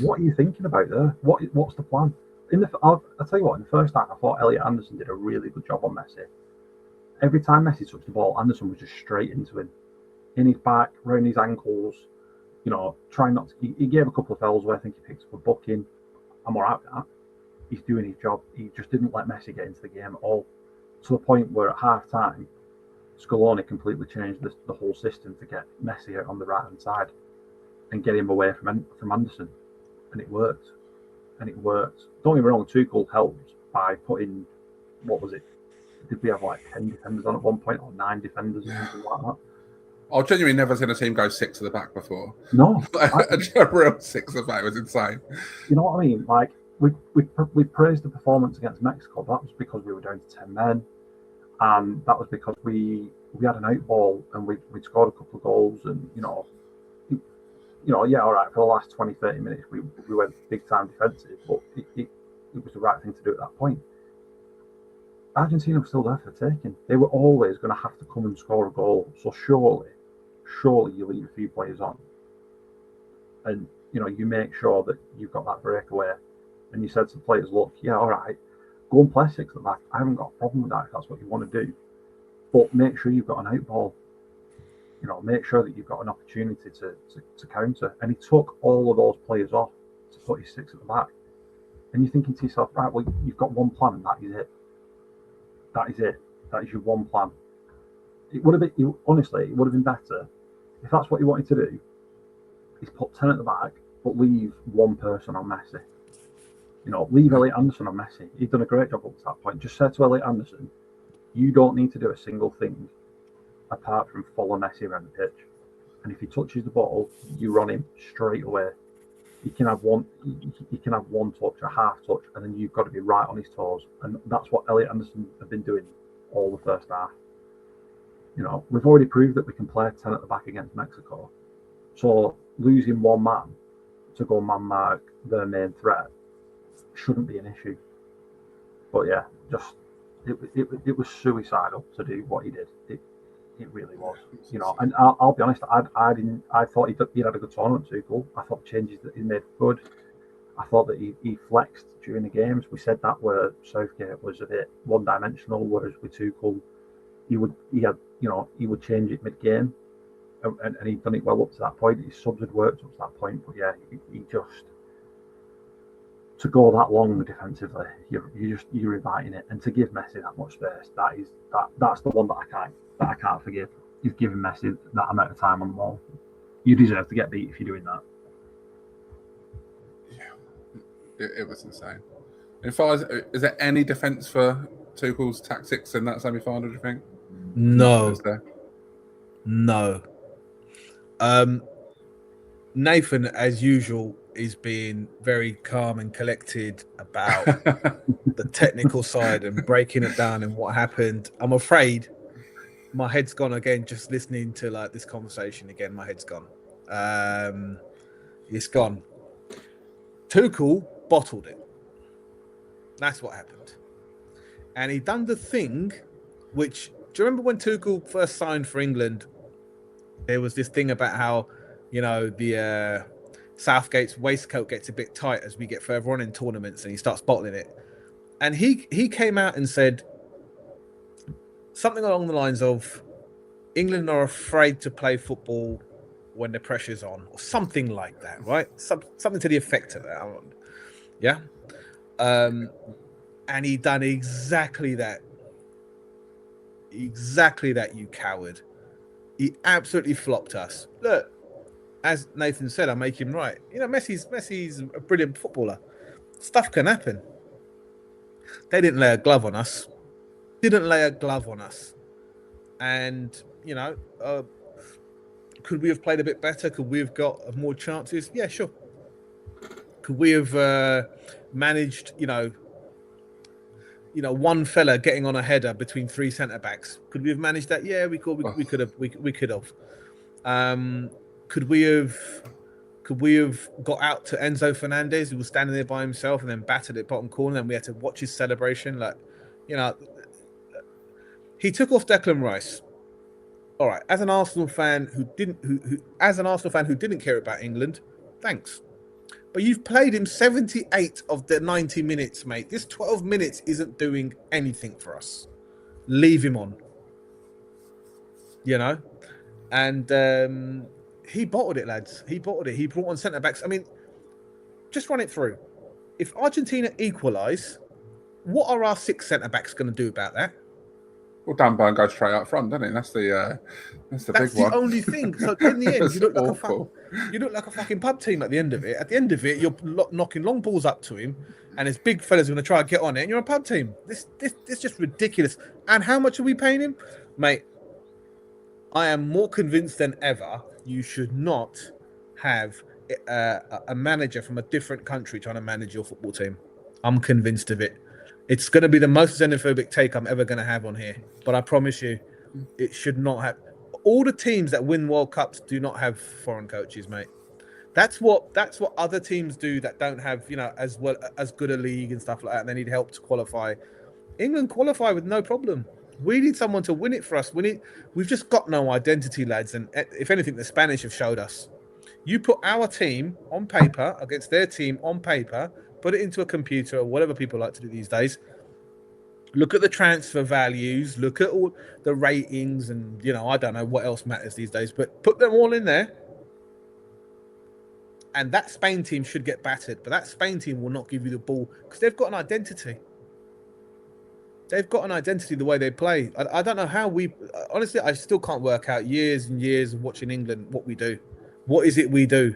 What are you thinking about there? What's the plan? I'll tell you what. In the first half, I thought Elliot Anderson did a really good job on Messi. Every time Messi touched the ball, Anderson was just straight into him, in his back, round his ankles. Trying not to. He gave a couple of fouls where I think he picked up a booking. I'm alright with that. He's doing his job. He just didn't let Messi get into the game at all. To the point where at half time, Scaloni completely changed the whole system to get Messi out on the right hand side and get him away from Anderson, and it worked. Don't get me wrong, Tuchel helped by putting, what was it? Did we have like 10 defenders on at one point, or 9 defenders, or something like that? I've genuinely never seen a team go 6 at the back before. No, a real 6 at the back was insane. You know what I mean? Like we praised the performance against Mexico. That was because we were down to 10 men, and that was because we had an out ball and we scored a couple of goals, and yeah, all right, for the last 20-30 minutes we went big time defensive, but it was the right thing to do at that point. Argentina was still there for the taking. They were always going to have to come and score a goal. So surely you leave a few players on, and you make sure that you've got that breakaway. And you said to the players, look, yeah, all right, go and play 6 at the back. I haven't got a problem with that if that's what you want to do, but make sure you've got an out ball. Make sure that you've got an opportunity to counter. And he took all of those players off to put his 6 at the back. And you're thinking to yourself, right, well, you've got one plan, and that is it. That is it. That is your one plan. It would have been, honestly, it would have been better if that's what you wanted to do, is put 10 at the back, but leave one person on Messi. Leave Elliot Anderson on Messi. He's done a great job up to that point. Just say to Elliot Anderson, you don't need to do a single thing apart from follow Messi around the pitch. And if he touches the ball, you run him straight away. He can have one touch, a half touch, and then you've got to be right on his toes. And that's what Elliot Anderson have been doing all the first half. We've already proved that we can play 10 at the back against Mexico. So losing one man to go man mark their main threat shouldn't be an issue. But yeah, just it was suicidal to do what he did. It really was, And I'll be honest, I thought he had a good tournament, Tuchel. I thought the changes that he made were good. I thought that he flexed during the games. We said that where Southgate was a bit one-dimensional, whereas with Tuchel, he would change it mid-game, and he'd done it well up to that point. His subs had worked up to that point, but yeah, he just, to go that long defensively, you're inviting it, and to give Messi that much space, that's the one that I can't forgive. Is giving Messi that amount of time on the ball. You deserve to get beat if you're doing that. Yeah, it was insane. As far as, is there any defence for Tuchel's tactics in that semi-final, do you think? No. Nathan, as usual, is being very calm and collected about the technical side and breaking it down and what happened. I'm afraid my head's gone again just listening to this conversation again. My head's gone. It's gone. Tuchel bottled it. That's what happened. And he done the thing which, do you remember when Tuchel first signed for England? There was this thing about how, the Southgate's waistcoat gets a bit tight as we get further on in tournaments, and he starts bottling it. And he came out and said something along the lines of, England are afraid to play football when the pressure's on, or something like that, right? Something to the effect of that. Yeah. And he done exactly that. Exactly that, you coward. He absolutely flopped us. Look, as Nathan said, I make him right. Messi's a brilliant footballer. Stuff can happen. They didn't lay a glove on us. And, could we have played a bit better? Could we have got more chances? Yeah, sure. Could we have managed, one fella getting on a header between 3 centre backs? Could we have managed that? Yeah, we could. We could have. We could have. Could we have got out to Enzo Fernandez, who was standing there by himself, and then battered it bottom corner, and we had to watch his celebration? He took off Declan Rice. All right, as an Arsenal fan who didn't care about England, thanks. But you've played him 78 of the 90 minutes, mate. This 12 minutes isn't doing anything for us. Leave him on. You know? And he bottled it, lads. He bottled it. He brought on centre-backs. I mean, just run it through. If Argentina equalise, what are our 6 centre-backs going to do about that? Well, Dan Burn goes straight up front, doesn't he? That's the big one. That's the only thing. So in the end, you look like a fucking pub team at the end of it. At the end of it, you're knocking long balls up to him, and his big fella's going to try and get on it, and you're a pub team. This just ridiculous. And how much are we paying him? Mate, I am more convinced than ever you should not have a manager from a different country trying to manage your football team. I'm convinced of it. It's going to be the most xenophobic take I'm ever going to have on here. But I promise you, it should not have. All the teams that win World Cups do not have foreign coaches, mate. That's what other teams do that don't have, as good a league and stuff like that. And they need help to qualify. England qualify with no problem. We need someone to win it for us. We've just got no identity, lads. And if anything, the Spanish have showed us. You put our team on paper against their team on paper, put it into a computer or whatever people like to do these days. Look at the transfer values, look at all the ratings, and I don't know what else matters these days, but put them all in there. And that Spain team should get battered, but that Spain team will not give you the ball because they've got an identity. They've got an identity the way they play. I don't know how honestly, I still can't work out years and years of watching England what we do. What is it we do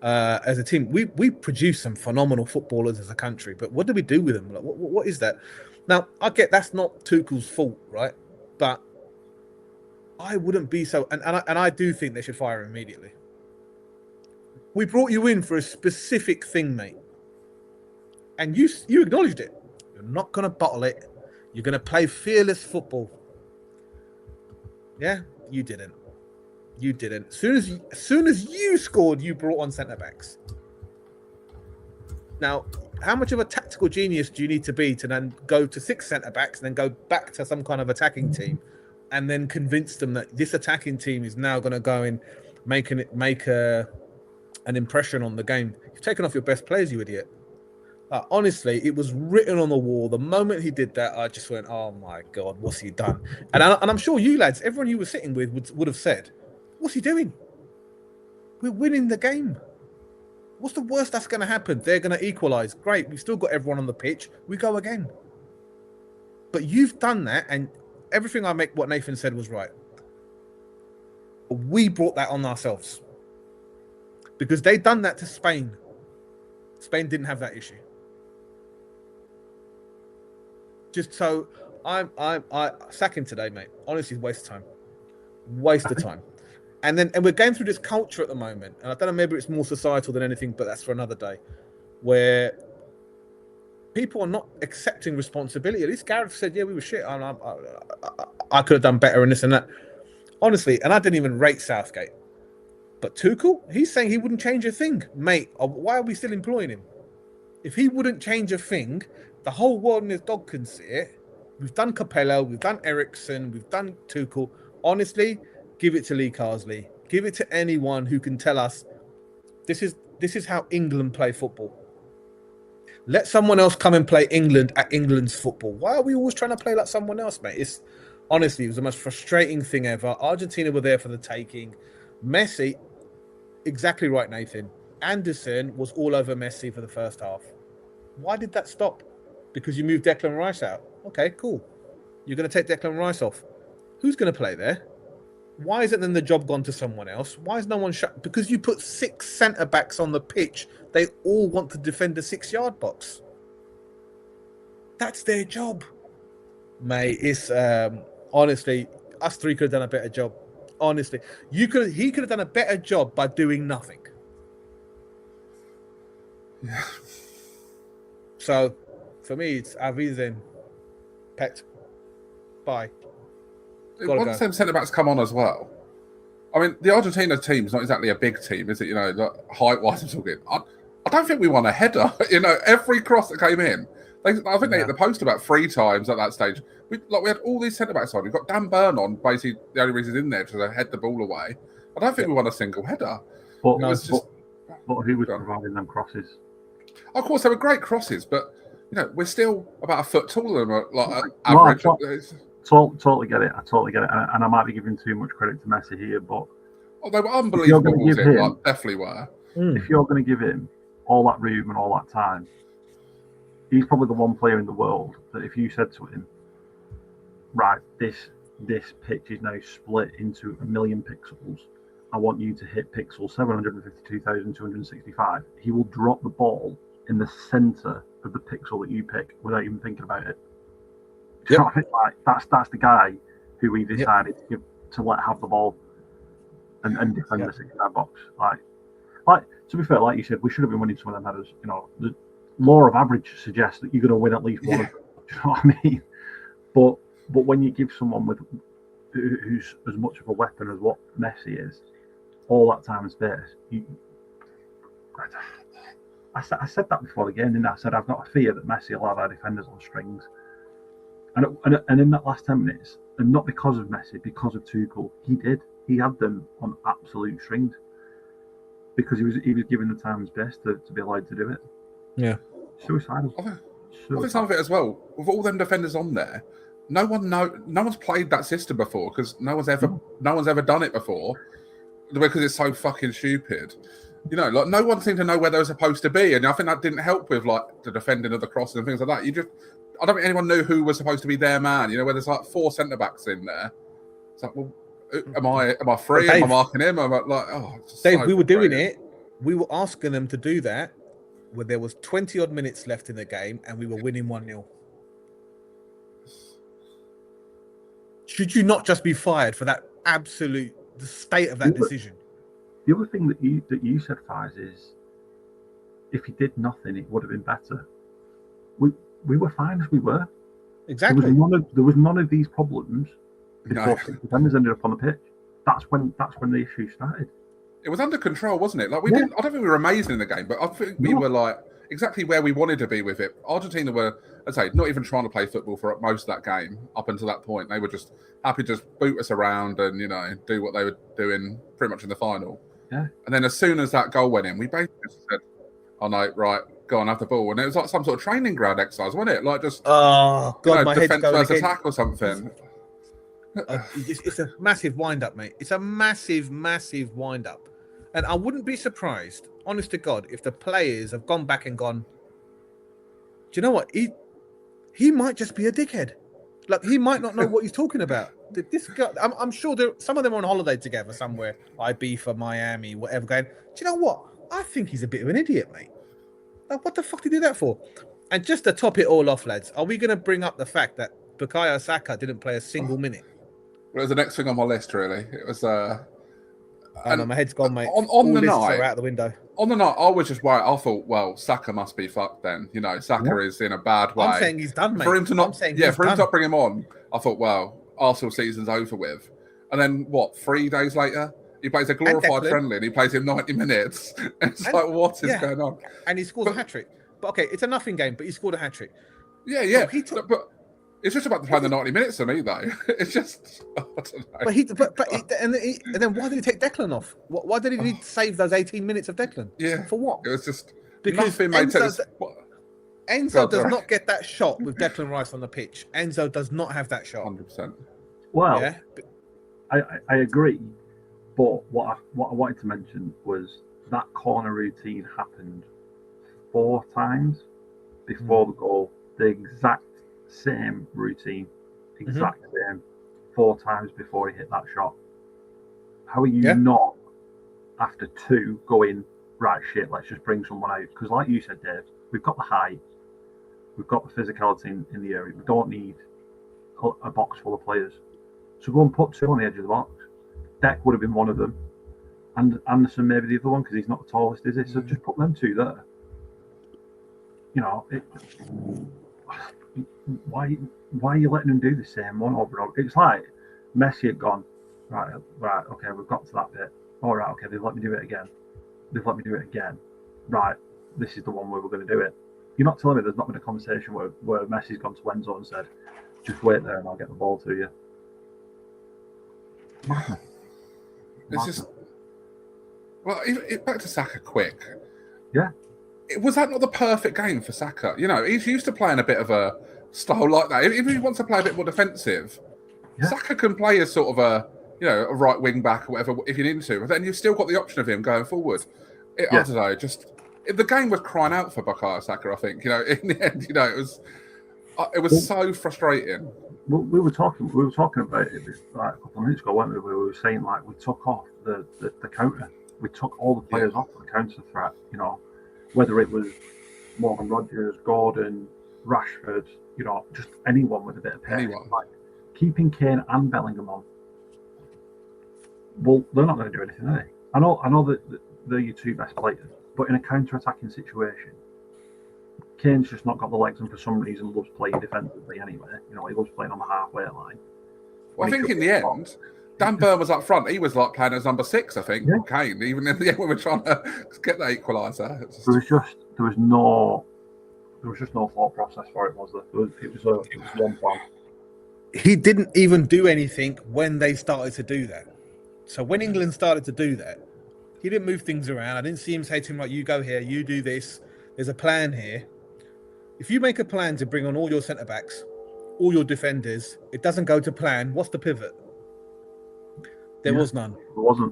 as a team? We produce some phenomenal footballers as a country, but what do we do with them? Like, what is that? Now, I get that's not Tuchel's fault, right? But I wouldn't be so... And I do think they should fire him immediately. We brought you in for a specific thing, mate. And you acknowledged it. You're not going to bottle it. You're going to play fearless football. Yeah? You didn't. You didn't. As soon as you scored, you brought on centre-backs. Now, how much of a tactical genius do you need to be to then go to 6 centre-backs and then go back to some kind of attacking team and then convince them that this attacking team is now going to go and make an impression on the game? You've taken off your best players, you idiot. Honestly, it was written on the wall. The moment he did that, I just went, oh my God, what's he done? And I'm sure you lads, everyone you were sitting with would have said, what's he doing? We're winning the game. What's the worst that's going to happen? They're going to equalise. Great. We've still got everyone on the pitch. We go again. But you've done that, and everything what Nathan said was right. We brought that on ourselves. Because they done that to Spain. Spain didn't have that issue. Just so I sack him today, mate. Honestly, waste of time. Waste of time. And we're going through this culture at the moment, and I don't know, maybe it's more societal than anything, but that's for another day, where people are not accepting responsibility. At least Gareth said, yeah, we were shit. I could have done better in this and that. Honestly, and I didn't even rate Southgate. But Tuchel, he's saying he wouldn't change a thing. Mate, why are we still employing him? If he wouldn't change a thing, the whole world and his dog can see it. We've done Capello, we've done Ericsson, we've done Tuchel. Honestly, give it to Lee Carsley. Give it to anyone who can tell us this is how England play football. Let someone else come and play England at England's football. Why are we always trying to play like someone else, mate? Honestly, it was the most frustrating thing ever. Argentina were there for the taking. Messi, exactly right, Nathan. Anderson was all over Messi for the first half. Why did that stop? Because you moved Declan Rice out. Okay, cool. You're going to take Declan Rice off. Who's going to play there? Why isn't then the job gone to someone else? Why is no one shut? Because you put 6 centre-backs on the pitch. They all want to defend the 6-yard box. That's their job. Mate, it's honestly, us 3 could have done a better job. Honestly, he could have done a better job by doing nothing. Yeah. So, for me, it's Avisen, Pet, bye. Once them centre-backs come on as well, I mean, the Argentina team's not exactly a big team, is it? Height-wise, I'm talking. I don't think we won a header. Every cross that came in, I think they hit the post about 3 times at that stage. We had all these centre-backs on. We've got Dan Burn on, basically the only reason he's in there to head the ball away. I don't think we won a single header. But But who was providing them crosses? Of course, they were great crosses, but we're still about a foot taller than average. Totally get it. I totally get it, and I might be giving too much credit to Messi here, but they were unbelievable. Definitely were. If you're going to give him all that room and all that time, he's probably the one player in the world that if you said to him, right, this pitch is now split into 1 million pixels, I want you to hit pixel 752,265, he will drop the ball in the center of the pixel that you pick without even thinking about it. Yep. Like, that's the guy who we decided to let have the ball and defend the 69 box. Like to be fair, like you said, we should have been winning some of them headers. The law of average suggests that you're going to win at least one of them. Do you know what I mean? But when you give someone who's as much of a weapon as what Messi is, all that time and space, I said that before the game, didn't I? I said I've got a fear that Messi will have our defenders on strings. And in that last 10 minutes, and not because of Messi, because of Tuchel, he had them on absolute strings because he was given the time and space to be allowed to do it. Yeah, suicidal. I think some of it as well. With all them defenders on there, no one's played that system before because no one's ever done it before because it's so fucking stupid. Like no one seemed to know where they were supposed to be, and I think that didn't help with like the defending of the crosses and things like that. I don't think anyone knew who was supposed to be their man. Where there's like 4 centre backs in there. It's like, well, am I free? Dave, am I marking him? I'm like, oh, Dave, so we were doing it. We were asking them to do that when there was 20 odd minutes left in the game, and we were winning 1-0. Should you not just be fired for that the state of that decision? The other thing that you said, Faiz, is if he did nothing, it would have been better. We were fine as we were. Exactly. There was none of these problems before the defenders ended up on the pitch. That's when the issue started. It was under control, wasn't it? Like I don't think we were amazing in the game, but I think we were like exactly where we wanted to be with it. Argentina were, I'd say, not even trying to play football for most of that game up until that point. They were just happy to just boot us around and do what they were doing pretty much in the final. Yeah. And then as soon as that goal went in, we basically said, "Oh no, right, go on, have the ball." And it was like some sort of training ground exercise, wasn't it? Like just my defense versus attack or something. It's a massive wind-up, mate. It's a massive, massive wind-up. And I wouldn't be surprised, honest to God, if the players have gone back and gone, do you know what? He might just be a dickhead. Like, he might not know what he's talking about. This guy, I'm sure some of them are on holiday together somewhere, Ibiza, Miami, whatever, going, do you know what? I think he's a bit of an idiot, mate. Like, what the fuck did he do that for? And just to top it all off, lads, are we going to bring up the fact that Bukayo Saka didn't play a single minute? Well, it was the next thing on my list, really. It was... my head's gone, mate. On the night, out the window. On the night, I was just worried. I thought, well, Saka must be fucked then. Saka is in a bad way. I'm saying he's done, mate. For him to not bring him on, I thought, well, Arsenal season's over with. And then, 3 days later, he plays a glorified friendly and he plays him 90 minutes. It's like, what is going on? And he scores a hat-trick. But okay, it's a nothing game, but he scored a hat-trick. Yeah. But it's just about playing the 90 minutes for me, though. It's just, I don't know. And then why did he take Declan off? Why did he need to save those 18 minutes of Declan? Yeah. For what? It was just because Enzo does not get that shot with Declan Rice on the pitch. Enzo does not have that shot. 100%. Well, I agree. But what I wanted to mention was that corner routine happened 4 times before the goal. The exact same routine, same 4 times before he hit that shot. How are you not, after 2, going, right, shit, let's just bring someone out? Because like you said, Dave, we've got the height, we've got the physicality in the area. We don't need a box full of players. So go and put 2 on the edge of the box. Deck would have been one of them, and Anderson maybe the other one because he's not the tallest, is he? So just put them 2 there. Why are you letting them do the same one over and over? It's like Messi had gone, right, okay, we've got to that bit. All right, okay, they've let me do it again. Right, this is the one where we're going to do it. You're not telling me there's not been a conversation where Messi's gone to Enzo and said, just wait there and I'll get the ball to you. It's just... Well, back to Saka quick. Yeah. Was that not the perfect game for Saka? You know, he's used to playing a bit of a style like that. If he wants to play a bit more defensive, Saka can play as sort of a right wing back or whatever if you need to. But then you've still got the option of him going forward. I don't know. The game was crying out for Bukayo Saka. I think in the end, it was so frustrating. We were talking about it like a couple of minutes ago, weren't we? We were saying like we took off the counter. We took all the players off the counter threat. Whether it was Morgan Rogers, Gordon, Rashford, just anyone with a bit of pace. Like keeping Kane and Bellingham on. Well, they're not going to do anything, are they? I know that they're your two best players, but in a counter-attacking situation, Kane's just not got the legs, and for some reason loves playing defensively anyway. He loves playing on the halfway line. Well, I think in the end, Dan Burn was up front. He was like playing as number 6, I think. Yeah. Kane, even in the end when we were trying to get that equaliser. There was just no thought process for it, was there? It was one plan. He didn't even do anything when they started to do that. So when England started to do that, he didn't move things around. I didn't see him say to him, like, you go here, you do this. There's a plan here. If you make a plan to bring on all your centre-backs, all your defenders, it doesn't go to plan. What's the pivot? There was none.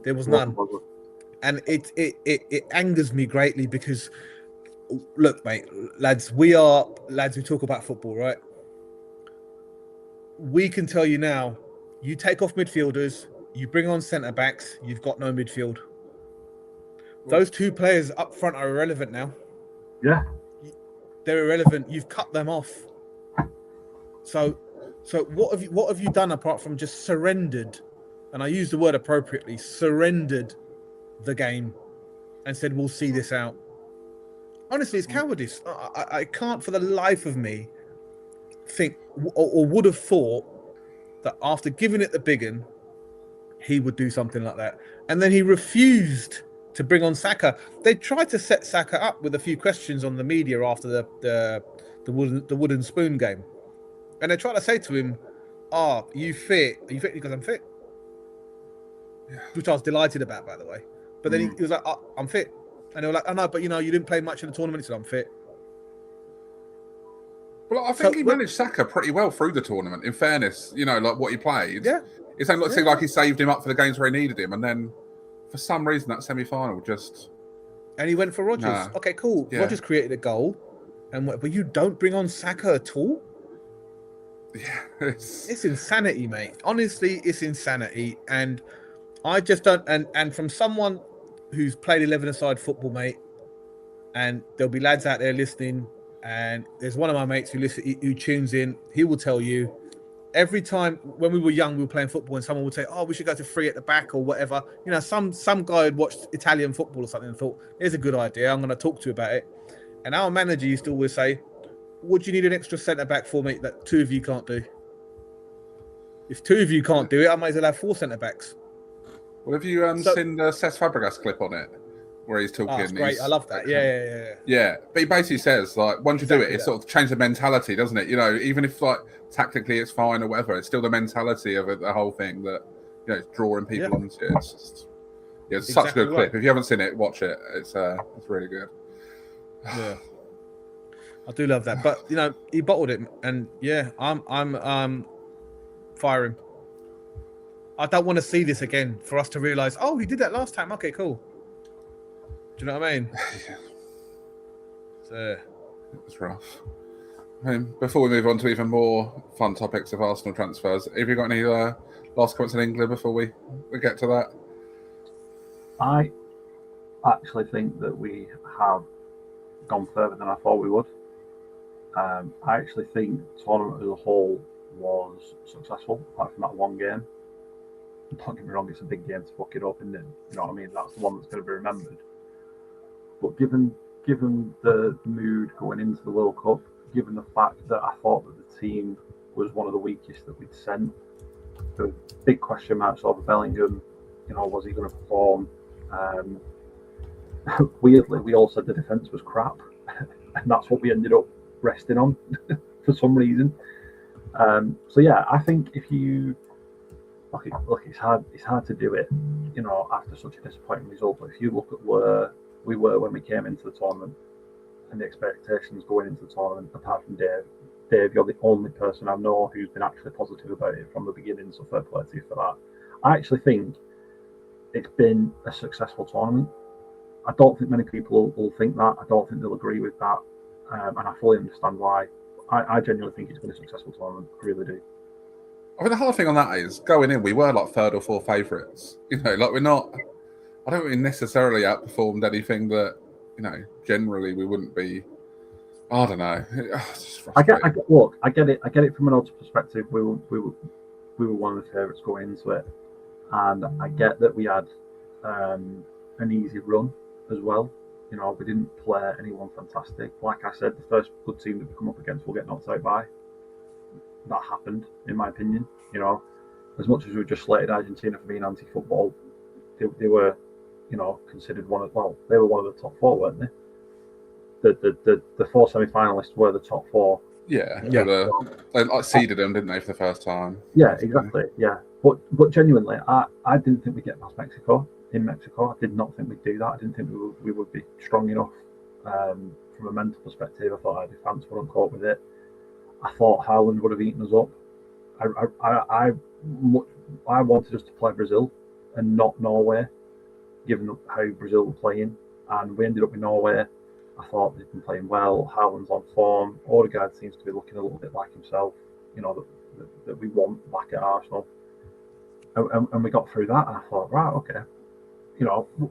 There was none. And it angers me greatly because, look, mate, lads, we are lads who talk about football, right? We can tell you now, you take off midfielders, you bring on centre-backs, you've got no midfield. Those two players up front are irrelevant now. Yeah. They're irrelevant. You've cut them off. So what have you done apart from just surrendered? And I use the word appropriately, surrendered the game and said, we'll see this out. Honestly, it's cowardice. I can't for the life of me think or would have thought that after giving it the big un, he would do something like that. And then he refused to bring on Saka. They tried to set Saka up with a few questions on the media after the wooden spoon game. And they tried to say to him, are you fit? Are you fit? Because I'm fit. Which I was delighted about, by the way. But then he was like, I'm fit. And they were like, oh no, but you didn't play much in the tournament, so I'm fit. Well, I think he managed Saka pretty well through the tournament, in fairness, like what he played. Yeah. It seemed like he saved him up for the games where he needed him. And then for some reason, that semi-final just... And he went for Rogers. Nah. Okay, cool. Yeah. Rogers created a goal. But you don't bring on Saka at all? Yeah. It's insanity, mate. Honestly, it's insanity. And I just don't... And from someone who's played 11-a-side football, mate, and there'll be lads out there listening, and there's one of my mates who tunes in, he will tell you, every time when we were young, we were playing football and someone would say, oh, we should go to 3 at the back or whatever. Some guy had watched Italian football or something and thought, here's a good idea. I'm going to talk to you about it. And our manager used to always say, would you need an extra centre-back for, mate, that 2 of you can't do? If 2 of you can't do it, I might as well have 4 centre-backs. Well, have you seen the Cesc Fabregas clip on it? Where he's talking. That's great. I love that. Yeah. But he basically says, like, once you do it, it sort of changes the mentality, doesn't it? Even if, like, tactically it's fine or whatever, it's still the mentality of it, the whole thing that, it's drawing people onto it. It's just, it's such a good clip. If you haven't seen it, watch it. It's really good. Yeah. I do love that. But, he bottled it. And, I'm firing. I don't want to see this again for us to realise, oh, he did that last time. Okay, cool. Do you know what I mean? Yeah. So it was rough. Before we move on to even more fun topics of Arsenal transfers, have you got any last comments in England before we get to that? I actually think that we have gone further than I thought we would. I actually think the tournament as a whole was successful, apart from that one game. Don't get me wrong, it's a big game to fuck it up, isn't it? You know what I mean? That's the one that's going to be remembered. But given the mood going into the World Cup, given the fact that I thought that the team was one of the weakest that we'd sent, the big question marks over Bellingham, was he going to perform? Weirdly, we all said the defence was crap, and that's what we ended up resting on for some reason. I think if you Look, it's hard. It's hard to do it, after such a disappointing result. But if you look at where we were when we came into the tournament and the expectations going into the tournament, apart from Dave, you're the only person I know who's been actually positive about it from the beginning. So fair play to you for that. I actually think it's been a successful tournament. I don't think many people will think that. I don't think they'll agree with that, and I fully understand why. I genuinely think it's been a successful tournament. I really do. I mean, the whole thing on that is going in, we were like third or fourth favourites. Like we're not. I don't think we necessarily outperformed anything that generally we wouldn't be. I don't know. I get it. I get it from an odds perspective. We were one of the favourites going into it, and I get that we had an easy run as well. We didn't play anyone fantastic. Like I said, the first good team that we come up against will get knocked out by. That happened, in my opinion. As much as we just slated Argentina for being anti-football, they were, considered they were one of the top four, weren't they? The four semi-finalists were the top four. Yeah. They seeded them, didn't they, for the first time? Yeah, exactly. Yeah, but genuinely, I didn't think we'd get past Mexico. In Mexico, I did not think we'd do that. I didn't think we would be strong enough from a mental perspective. I thought our defence wouldn't cope with it. I thought Haaland would have eaten us up. I wanted us to play Brazil and not Norway, given how Brazil were playing, and we ended up in Norway. I thought they'd been playing well. Haaland's on form. Odegaard seems to be looking a little bit like himself. That we want back at Arsenal, and we got through that. And I thought, right, okay.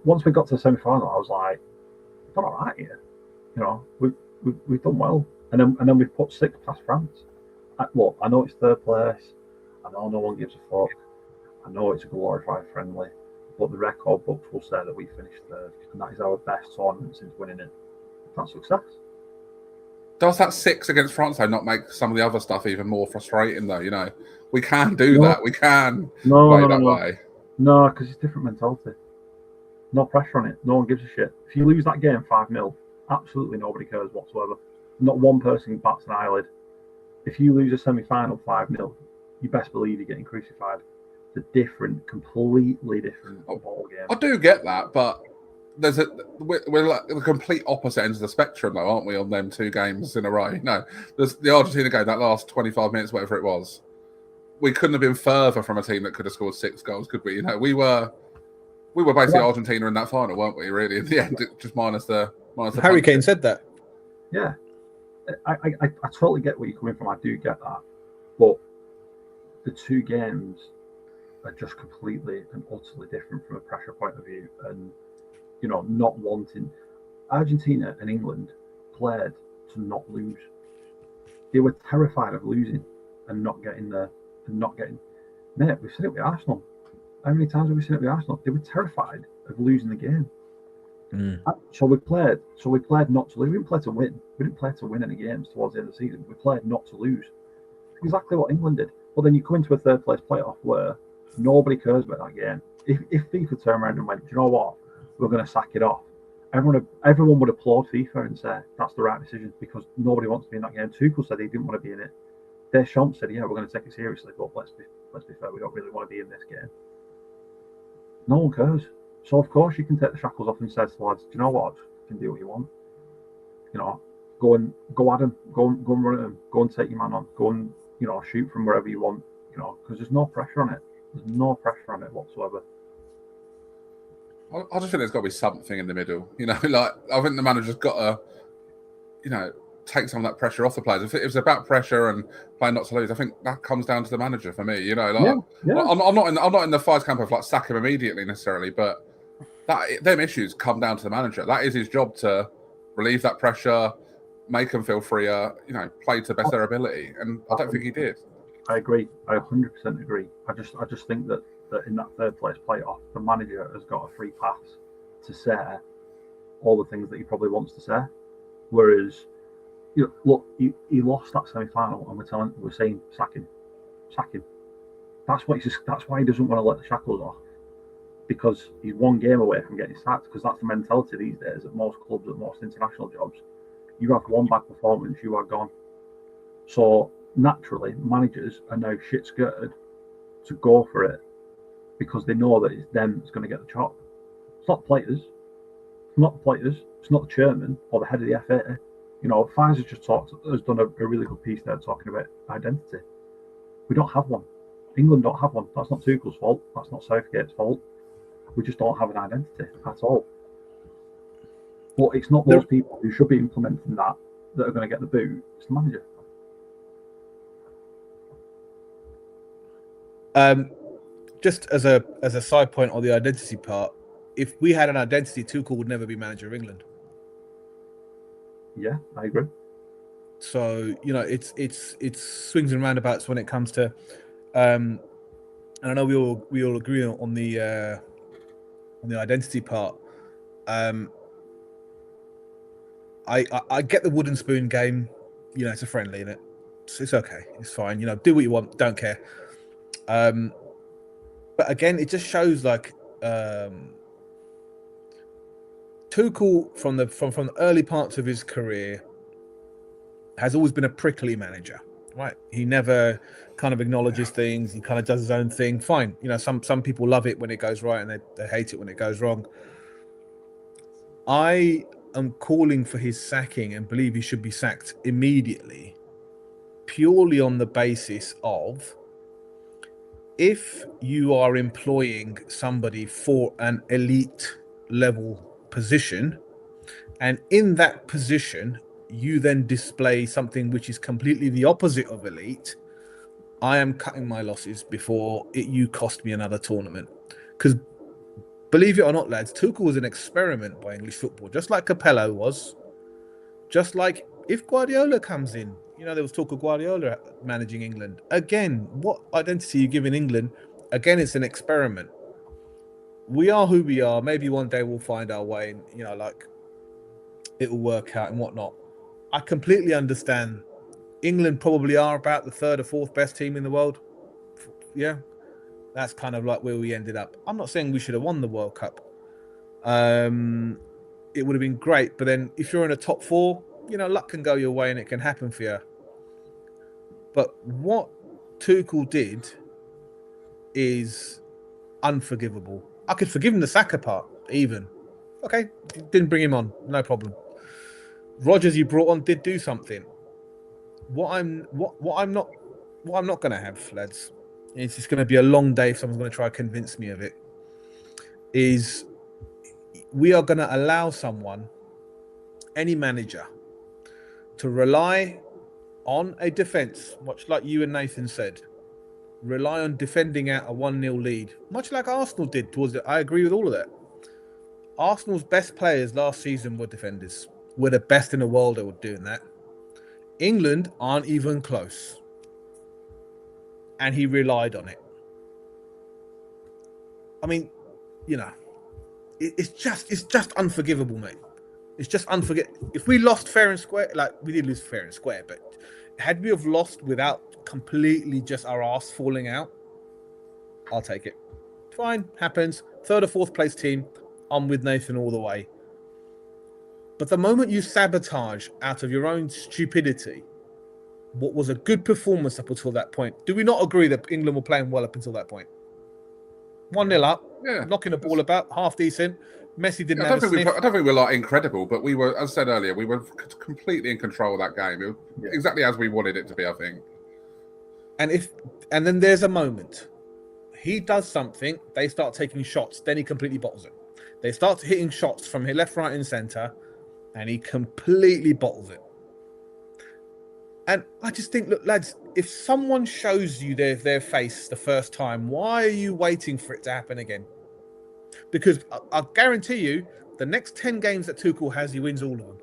Once we got to the semi-final, I was like, we've done all right here. We've done well. And then we've put 6 past France. Look, I know it's third place. I know no one gives a fuck. I know it's a glorified friendly. But the record books will say that we finished third. And that is our best tournament since winning it. That's success. Does that 6 against France, though, not make some of the other stuff even more frustrating, though? We can do that. We can play that way. No, because it's different mentality. No pressure on it. No one gives a shit. If you lose that game 5-0, absolutely nobody cares whatsoever. Not one person bats an eyelid. If you lose a semi-final 5-0, you best believe you're getting crucified. It's a completely different ball game. I do get that, but we're like the complete opposite ends of the spectrum, though, aren't we? On them 2 games in a row. There's the Argentina game, that last 25 minutes, whatever it was. We couldn't have been further from a team that could have scored 6 goals, could we? We were basically Argentina in that final, weren't we? Really, in the end, just minus the. Harry Kane said that. Yeah, I totally get where you're coming from. I do get that, but the 2 games are just completely and utterly different from a pressure point of view, and not wanting. Argentina and England played to not lose. They were terrified of losing and not getting there and not getting. Mate, we've seen it with Arsenal. How many times have we seen it with Arsenal? They were terrified of losing the game. So we played not to lose. We didn't play to win. We didn't play to win any games towards the end of the season. We played not to lose. Exactly what England did. But then you come into a third place playoff where nobody cares about that game. If FIFA turned around and went, do you know what? We're going to sack it off. Everyone would applaud FIFA and say that's the right decision because nobody wants to be in that game. Tuchel said he didn't want to be in it. Deschamps said, yeah, we're going to take it seriously, but let's be fair, we don't really want to be in this game. No one cares. So of course you can take the shackles off and say to the lads, do you know what? You can do what you want. Go at them, go and run at them, go and take your man on, go and shoot from wherever you want. Because there's no pressure on it. There's no pressure on it whatsoever. I just think there's got to be something in the middle. Like I think the manager's got to, take some of that pressure off the players. If it's about pressure and playing not to lose, I think that comes down to the manager for me. I'm not in the fight camp of like sack him immediately necessarily, but them issues come down to the manager. That is his job to relieve that pressure, make them feel freer. Play to the best of their ability, and I don't think he did. I agree. I 100% agree. I just think that in that third place playoff, the manager has got a free pass to say all the things that he probably wants to say. Whereas, look, he lost that semi-final, and we're saying sack him. That's why he doesn't want to let the shackles off, because he's one game away from getting sacked. Because that's the mentality these days at most clubs, at most international jobs. You have one bad performance, you are gone. So naturally, managers are now shit scared to go for it because they know that it's them that's going to get the chop. It's not players. It's not the players. It's not the chairman or the head of the FA. You know, Pfizer's just has done a really good piece there talking about identity. We don't have one. England don't have one. That's not Tuchel's fault. That's not Southgate's fault. We just don't have an identity at all. But it's not those people who should be implementing that are going to get the boot. It's the manager. Just as a side point on the identity part, if we had an identity, Tuchel would never be manager of England. Yeah, I agree. So you know, it's swings and roundabouts when it comes to, and I know we all agree on the identity part. I get the wooden spoon game. You know, it's a friendly, innit? It's okay. It's fine. You know, do what you want. Don't care. But again, it just shows like Tuchel from the early parts of his career has always been a prickly manager, right? He never kind of acknowledges things. He kind of does his own thing. Fine. You know, some people love it when it goes right and they hate it when it goes wrong. I am calling for his sacking and believe he should be sacked immediately, purely on the basis of if you are employing somebody for an elite level position, and in that position you then display something which is completely the opposite of elite, I am cutting my losses before you cost me another tournament. Because believe it or not, lads, Tuchel was an experiment by English football, just like Capello was. Just like if Guardiola comes in, you know, there was talk of Guardiola managing England. Again, what identity you give in England? Again, it's an experiment. We are who we are. Maybe one day we'll find our way and, you know, like it will work out and whatnot. I completely understand. England probably are about the third or fourth best team in the world. Yeah. That's kind of like where we ended up. I'm not saying we should have won the World Cup. It would have been great. But then if you're in a top four, you know, luck can go your way and it can happen for you. But what Tuchel did is unforgivable. I could forgive him the Saka part, even. Okay, didn't bring him on, no problem. Rodgers you brought on did do something. What I'm not going to have, lads, it's just going to be a long day if someone's going to try to convince me of it, is we are going to allow someone, any manager, to rely on a defence, much like you and Nathan said, rely on defending out a 1-0 lead, much like Arsenal did towards it. I agree with all of that. Arsenal's best players last season were defenders. We're the best in the world at doing that. England aren't even close. And he relied on it. I mean, you know, it's just unforgivable, mate. It's just unforgivable. If we lost fair and square, like we did lose fair and square, but had we have lost without completely just our ass falling out, I'll take it. Fine, happens. Third or fourth place team, I'm with Nathan all the way. But the moment you sabotage out of your own stupidity what was a good performance up until that point, do we not agree that England were playing well up until that point? 1-0 up, knocking the ball about, half decent. Messi didn't have a sniff. I don't think we're like incredible, but we were, as I said earlier, we were completely in control of that game. Exactly as we wanted it to be, I think. And then there's a moment. He does something, they start taking shots, then he completely bottles it. They start hitting shots from left, right, and centre, and he completely bottles it. And I just think, look, lads, if someone shows you their face the first time, why are you waiting for it to happen again? Because I guarantee you, the next 10 games that Tuchel has, he wins all of them.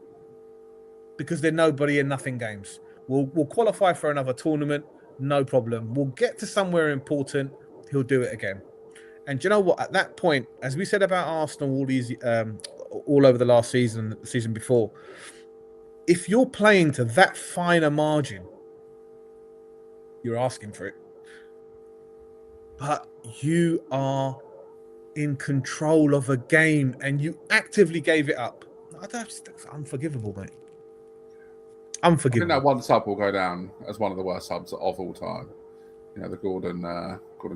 Because they're nobody and nothing games. We'll qualify for another tournament, no problem. We'll get to somewhere important, he'll do it again. And do you know what? At that point, as we said about Arsenal all over the last season, the season before, if you're playing to that fine a margin, you're asking for it. But you are in control of a game and you actively gave it up. That's unforgivable, mate. Unforgivable. I think that one sub will go down as one of the worst subs of all time. You know, the Gordon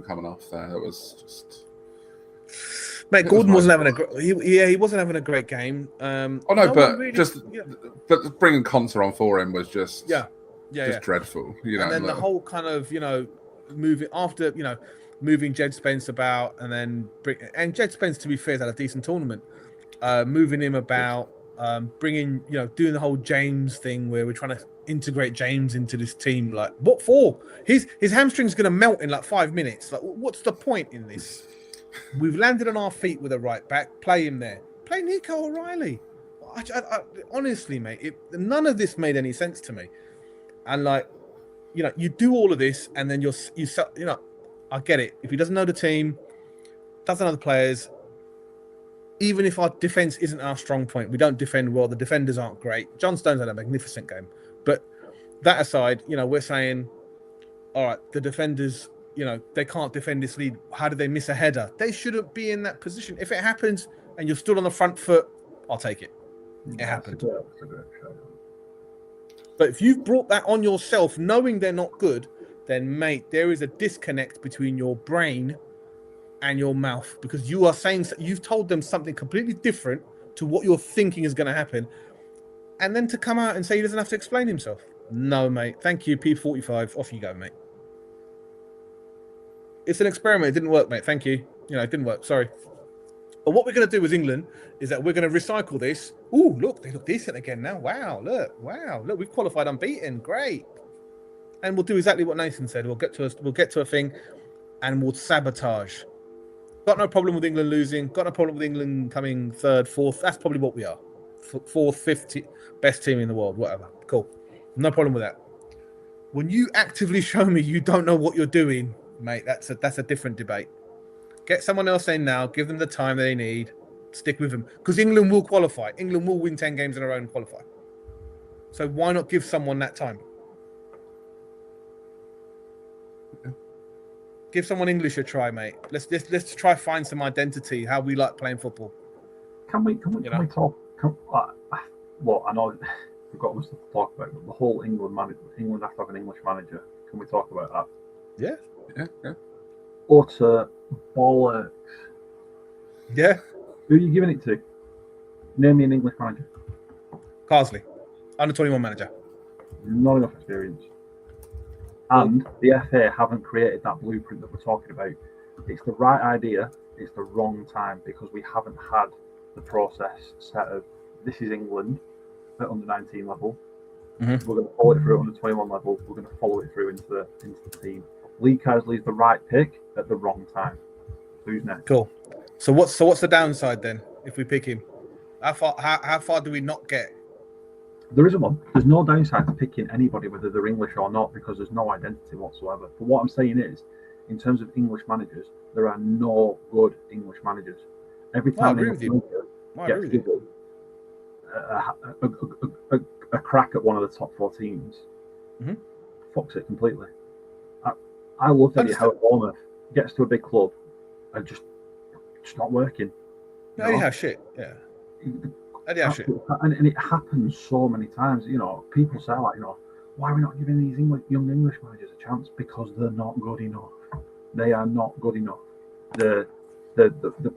coming off there. It was just Mate, Gordon wasn't having he wasn't having a great game. But bringing Conter on for him was just dreadful. And then the whole kind of moving Jed Spence about, and Jed Spence, to be fair, had a decent tournament. Moving him about, doing the whole James thing where we're trying to integrate James into this team. Like, what for? His hamstring's going to melt in like 5 minutes. Like, what's the point in this? We've landed on our feet with a right back. Play him there. Play Nico O'Reilly. I honestly, mate, none of this made any sense to me. And you do all of this, and then I get it. If he doesn't know the team, doesn't know the players, even if our defense isn't our strong point, we don't defend well. The defenders aren't great. John Stones had a magnificent game, but that aside, we're saying, all right, the defenders, they can't defend this lead. How did they miss a header? They shouldn't be in that position. If it happens and you're still on the front foot, I'll take it. It happened. But if you've brought that on yourself, knowing they're not good, then, mate, there is a disconnect between your brain and your mouth, because you are saying you've told them something completely different to what you're thinking is going to happen, and then to come out and say he doesn't have to explain himself. No, mate. Thank you, P45. Off you go, mate. It's an experiment. It didn't work, mate. Thank you. It didn't work. Sorry. But what we're going to do with England is that we're going to recycle this. Ooh, look, they look decent again now. Wow, look, we've qualified unbeaten. Great. And we'll do exactly what Nathan said. We'll get to a thing, and we'll sabotage. Got no problem with England losing. Got no problem with England coming third, fourth. That's probably what we are. Fourth, fifth, best team in the world, whatever. Cool. No problem with that. When you actively show me you don't know what you're doing, mate, that's a different debate. Get someone else in now. Give them the time they need. Stick with them. Because England will qualify. England will win 10 games in a row and qualify. So why not give someone that time? Give someone English a try, mate. Let's try find some identity. How we like playing football. Can we talk? I know we've got much to talk about, but the whole England have to have an English manager. Can we talk about that? Yeah. Utter bollocks. Yeah. Who are you giving it to? Name me an English manager. Carsley, under 21 manager. Not enough experience. And the FA haven't created that blueprint that we're talking about. It's the right idea, it's the wrong time, because we haven't had the process set of this is England at under 19 level. Mm-hmm. We're going to follow it through at under 21 level. We're going to follow it through into the team. Lee Carsley is the right pick at the wrong time. Who's next? Cool. So what's the downside then if we pick him? How far do we not get? There isn't one. There's no downside to picking anybody, whether they're English or not, because there's no identity whatsoever. But what I'm saying is, in terms of English managers, there are no good English managers. Every time a gets given a crack at one of the top 4 teams, fucks it completely. I love Eddie Howe at Bournemouth. Gets to a big club and just not working. Eddie Howe shit. Yeah. Eddie Howe shit. And it happens so many times. People say why are we not giving these young English managers a chance? Because they're not good enough. They are not good enough. The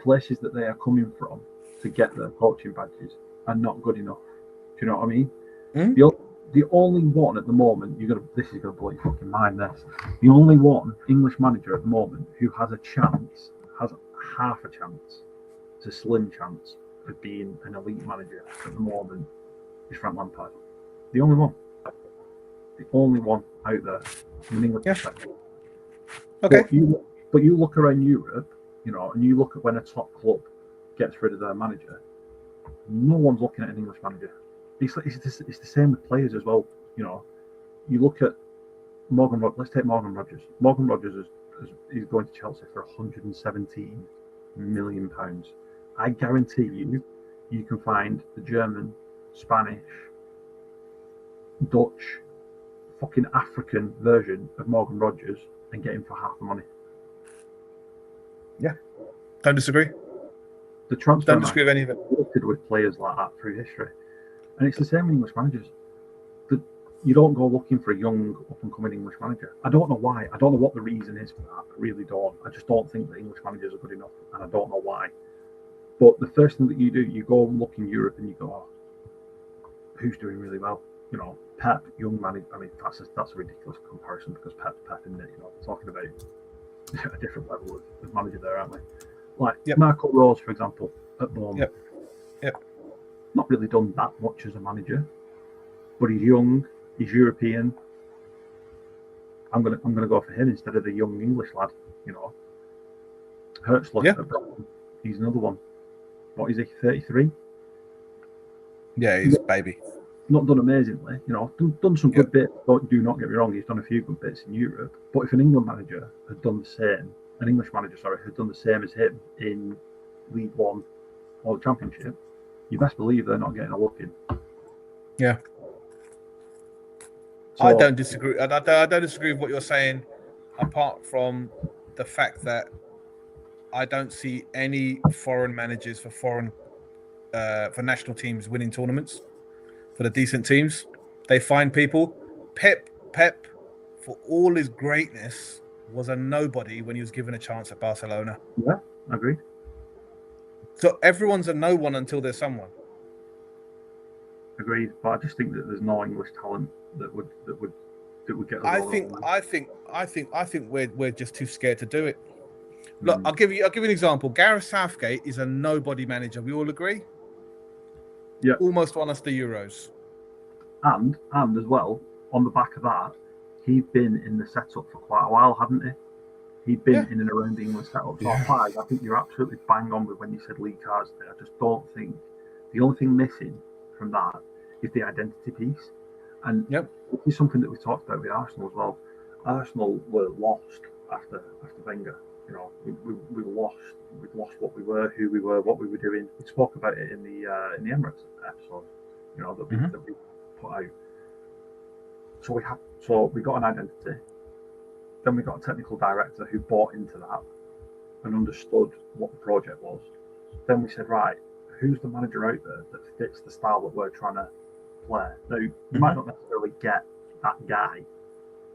places that they are coming from to get their coaching badges are not good enough. Do you know what I mean? Mm-hmm. The only one at the moment, this is going to blow your fucking mind, this. The only one English manager at the moment who has a chance, has half a chance, it's a slim chance of being an elite manager at the moment is Frank Lampard. The only one. The only one out there in English. Yeah. Okay. But you look around Europe, and you look at when a top club gets rid of their manager, no one's looking at an English manager. It's the same with players as well. You look at Morgan Rodgers. Let's take Morgan Rodgers. Morgan Rodgers is going to Chelsea for £117 million. I guarantee you can find the German, Spanish, Dutch, fucking African version of Morgan Rodgers and get him for half the money. Yeah, don't disagree. The transfer don't disagree with any of it. With players like that through history. And it's the same with English managers. you don't go looking for a young, up-and-coming English manager. I don't know why. I don't know what the reason is for that. I really don't. I just don't think that English managers are good enough, and I don't know why. But the first thing that you do, you go and look in Europe and you go, oh, who's doing really well? You know, Pep, young manager. I mean, that's a ridiculous comparison because Pep, isn't it? You know, we're talking about a different level of manager there, aren't we? Like Marco Rose, for example, at Bournemouth. Yep. Not really done that much as a manager, but he's young, he's European. I'm gonna go for him instead of the young English lad. You know, Hertzler at Brighton. He's another one. What is he? 33. Yeah, he's a baby. Not done amazingly, you know. Done some good bits. Do not get me wrong. He's done a few good bits in Europe. But if an England manager had done the same, an English manager, had done the same as him in League One or the Championship, you best believe they're not getting a look in. Yeah. So, I don't disagree. I don't disagree with what you're saying, apart from the fact that I don't see any foreign managers for national teams winning tournaments. For the decent teams, they find people. Pep, for all his greatness, was a nobody when he was given a chance at Barcelona. Yeah, I agree. So everyone's a no one until there's someone. Agreed, but I just think that there's no English talent that would get. I think we're just too scared to do it. Look, I'll give you an example. Gareth Southgate is a nobody manager. We all agree. Yeah, almost won us the Euros. And as well, on the back of that, he'd been in the setup for quite a while, hadn't he? He'd been in and around the England setup. So I think you're absolutely bang on with when you said Lee Carr's there. I just don't think the only thing missing from that is the identity piece. And this is something that we talked about with Arsenal as well. Arsenal were lost after Wenger. You know, we lost. We'd lost what we were, who we were, what we were doing. We spoke about it in the Emirates episode. You know that we put out. So we got an identity. Then we got a technical director who bought into that and understood what the project was. Then we said, right, who's the manager out there that fits the style that we're trying to play? Now, you might not necessarily get that guy.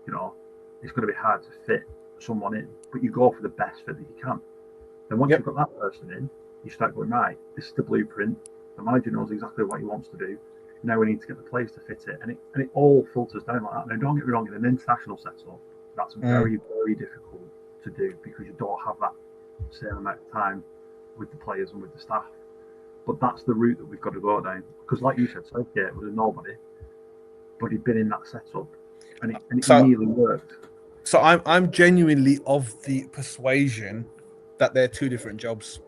You know, it's going to be hard to fit someone in, but you go for the best fit that you can. Then once you've got that person in, you start going, right, this is the blueprint. The manager knows exactly what he wants to do. Now we need to get the players to fit it. And it all filters down like that. Now, don't get me wrong, in an international setup, that's very, very difficult to do because you don't have that same amount of time with the players and with the staff. But that's the route that we've got to go down. Because like you said, Southgate was a nobody, but he'd been in that setup and it nearly worked. So I'm genuinely of the persuasion that they're two different jobs.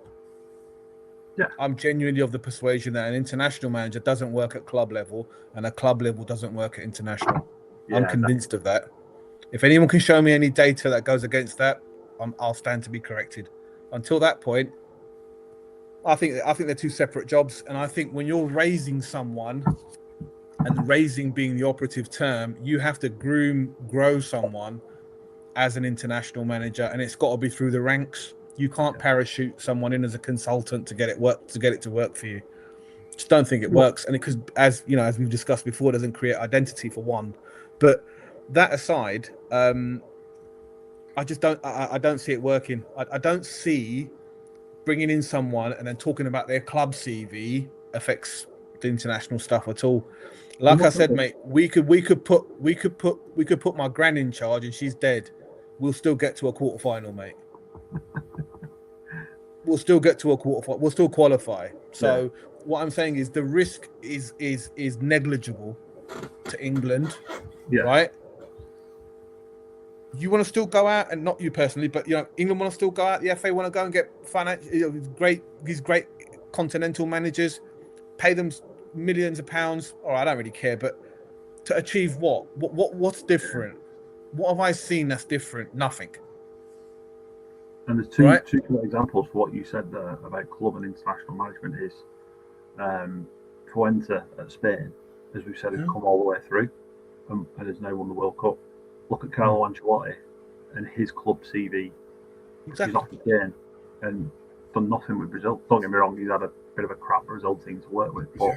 Yeah. I'm genuinely of the persuasion that an international manager doesn't work at club level and a club level doesn't work at international. Yeah, I'm convinced of that. If anyone can show me any data that goes against that, I'll stand to be corrected. Until that point, I think they're two separate jobs. And I think when you're raising someone, and raising being the operative term, you have to grow someone as an international manager, and it's got to be through the ranks. You can't parachute someone in as a consultant to get it to work for you. Just don't think it works, and because as we've discussed before, it doesn't create identity for one. But that aside, I just don't. I don't see it working. I don't see bringing in someone and then talking about their club CV affects the international stuff at all. Like I said, mate, we could put my gran in charge and she's dead. We'll still get to a quarterfinal, mate. We'll still get to a quarterfinal. We'll still qualify. So what I'm saying is the risk is negligible to England, right? You want to still go out, and not you personally, but England want to still go out. The FA want to go and get financial. These great continental managers, pay them millions of pounds. Or I don't really care, but to achieve what's different? What have I seen that's different? Nothing. And there's two examples for what you said there about club and international management is Fuente at Spain, as we said, has come all the way through and has now won the World Cup. Look at Carlo Ancelotti and his club CV. Exactly. He's off the chain and done nothing with Brazil. Don't get me wrong, he's had a bit of a crap Brazil team to work with, but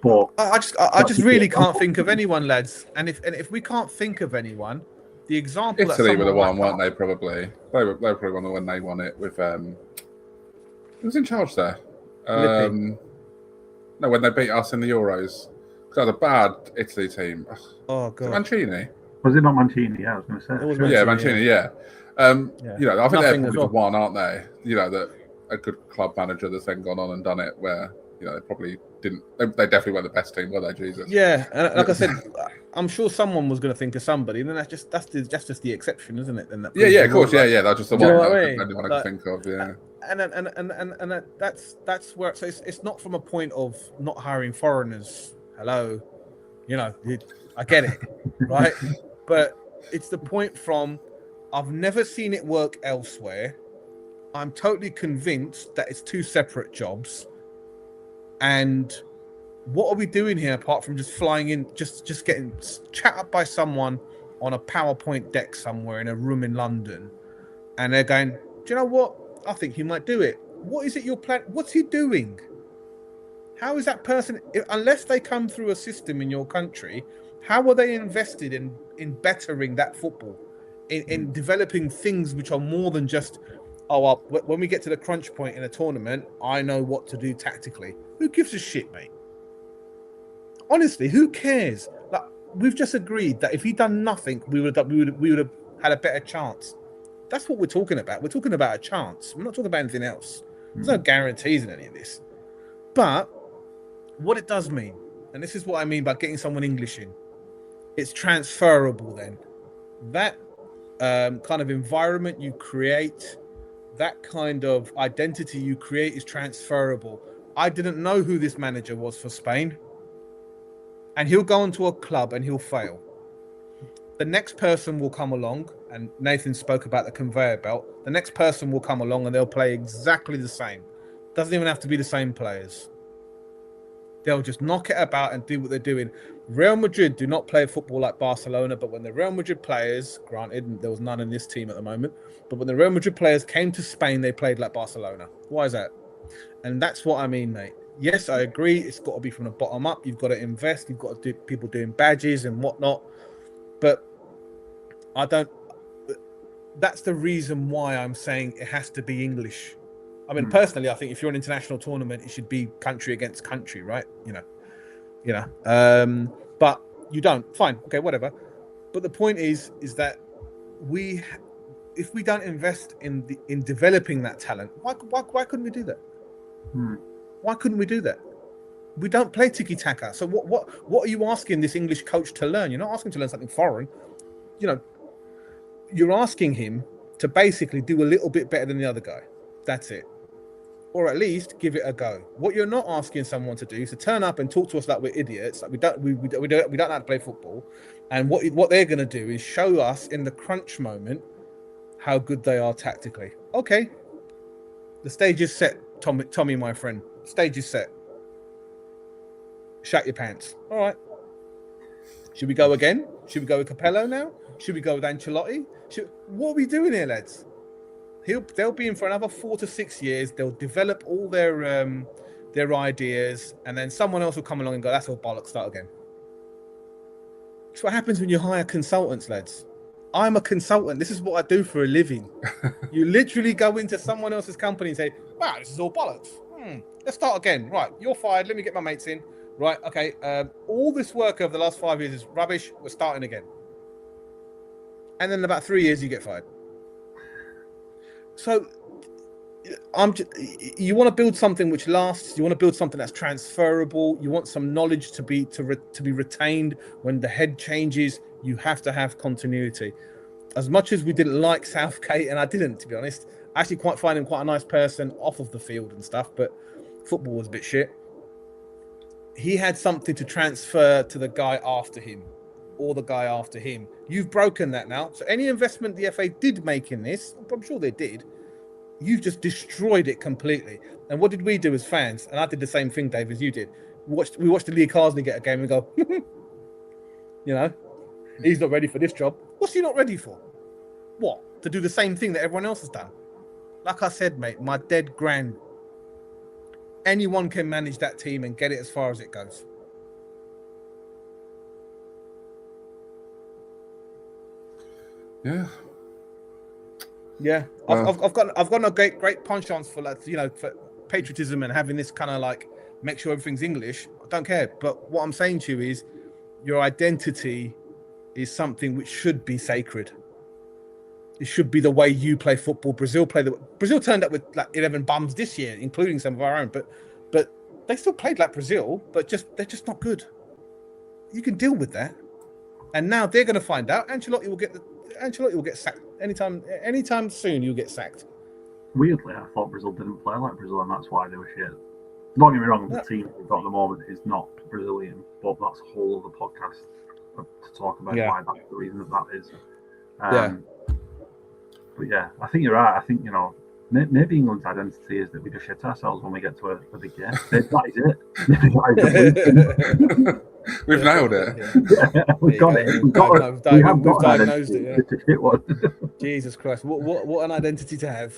But I just really can't think of anyone, lads. And if we can't think of anyone, the example Italy were the one, like weren't they? Probably they were probably one of when they won it with who was in charge there? Lippi. No, when they beat us in the Euros. That was a bad Italy team. Oh god, Mancini. Was it not Mancini? Yeah, I was going to say. It was Mancini. Yeah. You know, I think they're probably the one, aren't they? You know, that a good club manager that's then gone on and done it where, you know, they probably didn't. They definitely weren't the best team, were they? Jesus. Yeah, and like I said, I'm sure someone was going to think of somebody, and then that's just the exception, isn't it? Then of course, that's just the one anyone I can think of. Yeah. And that's where. So it's not from a point of not hiring foreigners. Hello, you know, I get it, right? But it's the point from I've never seen it work elsewhere. I'm totally convinced that it's two separate jobs. And what are we doing here apart from just flying in, just getting chat up by someone on a PowerPoint deck somewhere in a room in London, and they're going, do you know what? I think he might do it. What is it you're planning? What's he doing? How is that person, unless they come through a system in your country, how are they invested in bettering that football, in developing things which are more than just, when we get to the crunch point in a tournament, I know what to do tactically. Who gives a shit, mate? Honestly, who cares? Like, we've just agreed that if he'd done nothing, we would have had a better chance. That's what we're talking about. We're talking about a chance. We're not talking about anything else. There's no guarantees in any of this. But what it does mean, and this is what I mean by getting someone English in, it's transferable then. That kind of environment you create, that kind of identity you create is transferable. I didn't know who this manager was for Spain. And he'll go into a club and he'll fail. The next person will come along, and Nathan spoke about the conveyor belt. The next person will come along and they'll play exactly the same. Doesn't even have to be the same players. They'll just knock it about and do what they're doing. Real Madrid do not play football like Barcelona, but when the Real Madrid players, granted, there was none in this team at the moment, but when the Real Madrid players came to Spain, they played like Barcelona. Why is that? And that's what I mean, mate. Yes, I agree. It's got to be from the bottom up. You've got to invest. You've got to do people doing badges and whatnot. But I don't. That's the reason why I'm saying it has to be English. I mean, personally, I think if you're an international tournament, it should be country against country, right? You know. But you don't. Fine. Okay. Whatever. But the point is that if we don't invest in developing that talent, why couldn't we do that? Why couldn't we do that? We don't play tiki-taka. So what are you asking this English coach to learn? You're not asking to learn something foreign. You know, you're asking him to basically do a little bit better than the other guy. That's it. Or at least give it a go. What you're not asking someone to do is to turn up and talk to us like we're idiots, like we don't know how to play football. And what they're going to do is show us in the crunch moment how good they are tactically. Okay, the stage is set, Tommy, my friend. Stage is set. Shut your pants. All right. Should we go again? Should we go with Capello now? Should we go with Ancelotti? What are we doing here, lads? They'll be in for another 4 to 6 years. They'll develop all their ideas, and then someone else will come along and go, that's all bollocks, start again. It's what happens when you hire consultants, lads. I'm a consultant. This is what I do for a living. You literally go into someone else's company and say, wow, this is all bollocks. Let's start again. Right, you're fired. Let me get my mates in. Right, okay. All this work over the last 5 years is rubbish. We're starting again. And then in about 3 years, you get fired. So you want to build something which lasts. You want to build something that's transferable. You want some knowledge to be retained when the head changes. You have to have continuity. As much as we didn't like Southgate, and I didn't, to be honest, I actually find him quite a nice person off of the field and stuff, but football was a bit shit. He had something to transfer to the guy after him, or the guy after him. You've broken that now. So any investment the FA did make in this, I'm sure they did, you've just destroyed it completely. And what did we do as fans? And I did the same thing, Dave, as you did. We watched the Lee Carsley get a game and go, you know, he's not ready for this job. What's he not ready for? What? To do the same thing that everyone else has done? Like I said, mate, my dead grand. Anyone can manage that team and get it as far as it goes. Yeah. Yeah, Well, I've got a great penchant for for patriotism and having this kind of like make sure everything's English. I don't care, but what I'm saying to you is your identity is something which should be sacred. It should be the way you play football. Brazil turned up with like 11 bums this year, including some of our own, but they still played like Brazil, but they're just not good. You can deal with that, and now they're going to find out. Ancelotti will get sacked anytime soon. You'll get sacked. Weirdly, I thought Brazil didn't play like Brazil, and that's why they were shit. Don't get me wrong, the team we've got at the moment is not Brazilian, but that's a whole other podcast to talk about why that's the reason that is. But yeah, I think you're right. I think, maybe England's identity is that we just shit ourselves when we get to a big game. That is it. We've nailed it. Yeah, we've got it. We've diagnosed it. Yeah. Jesus Christ! What an identity to have.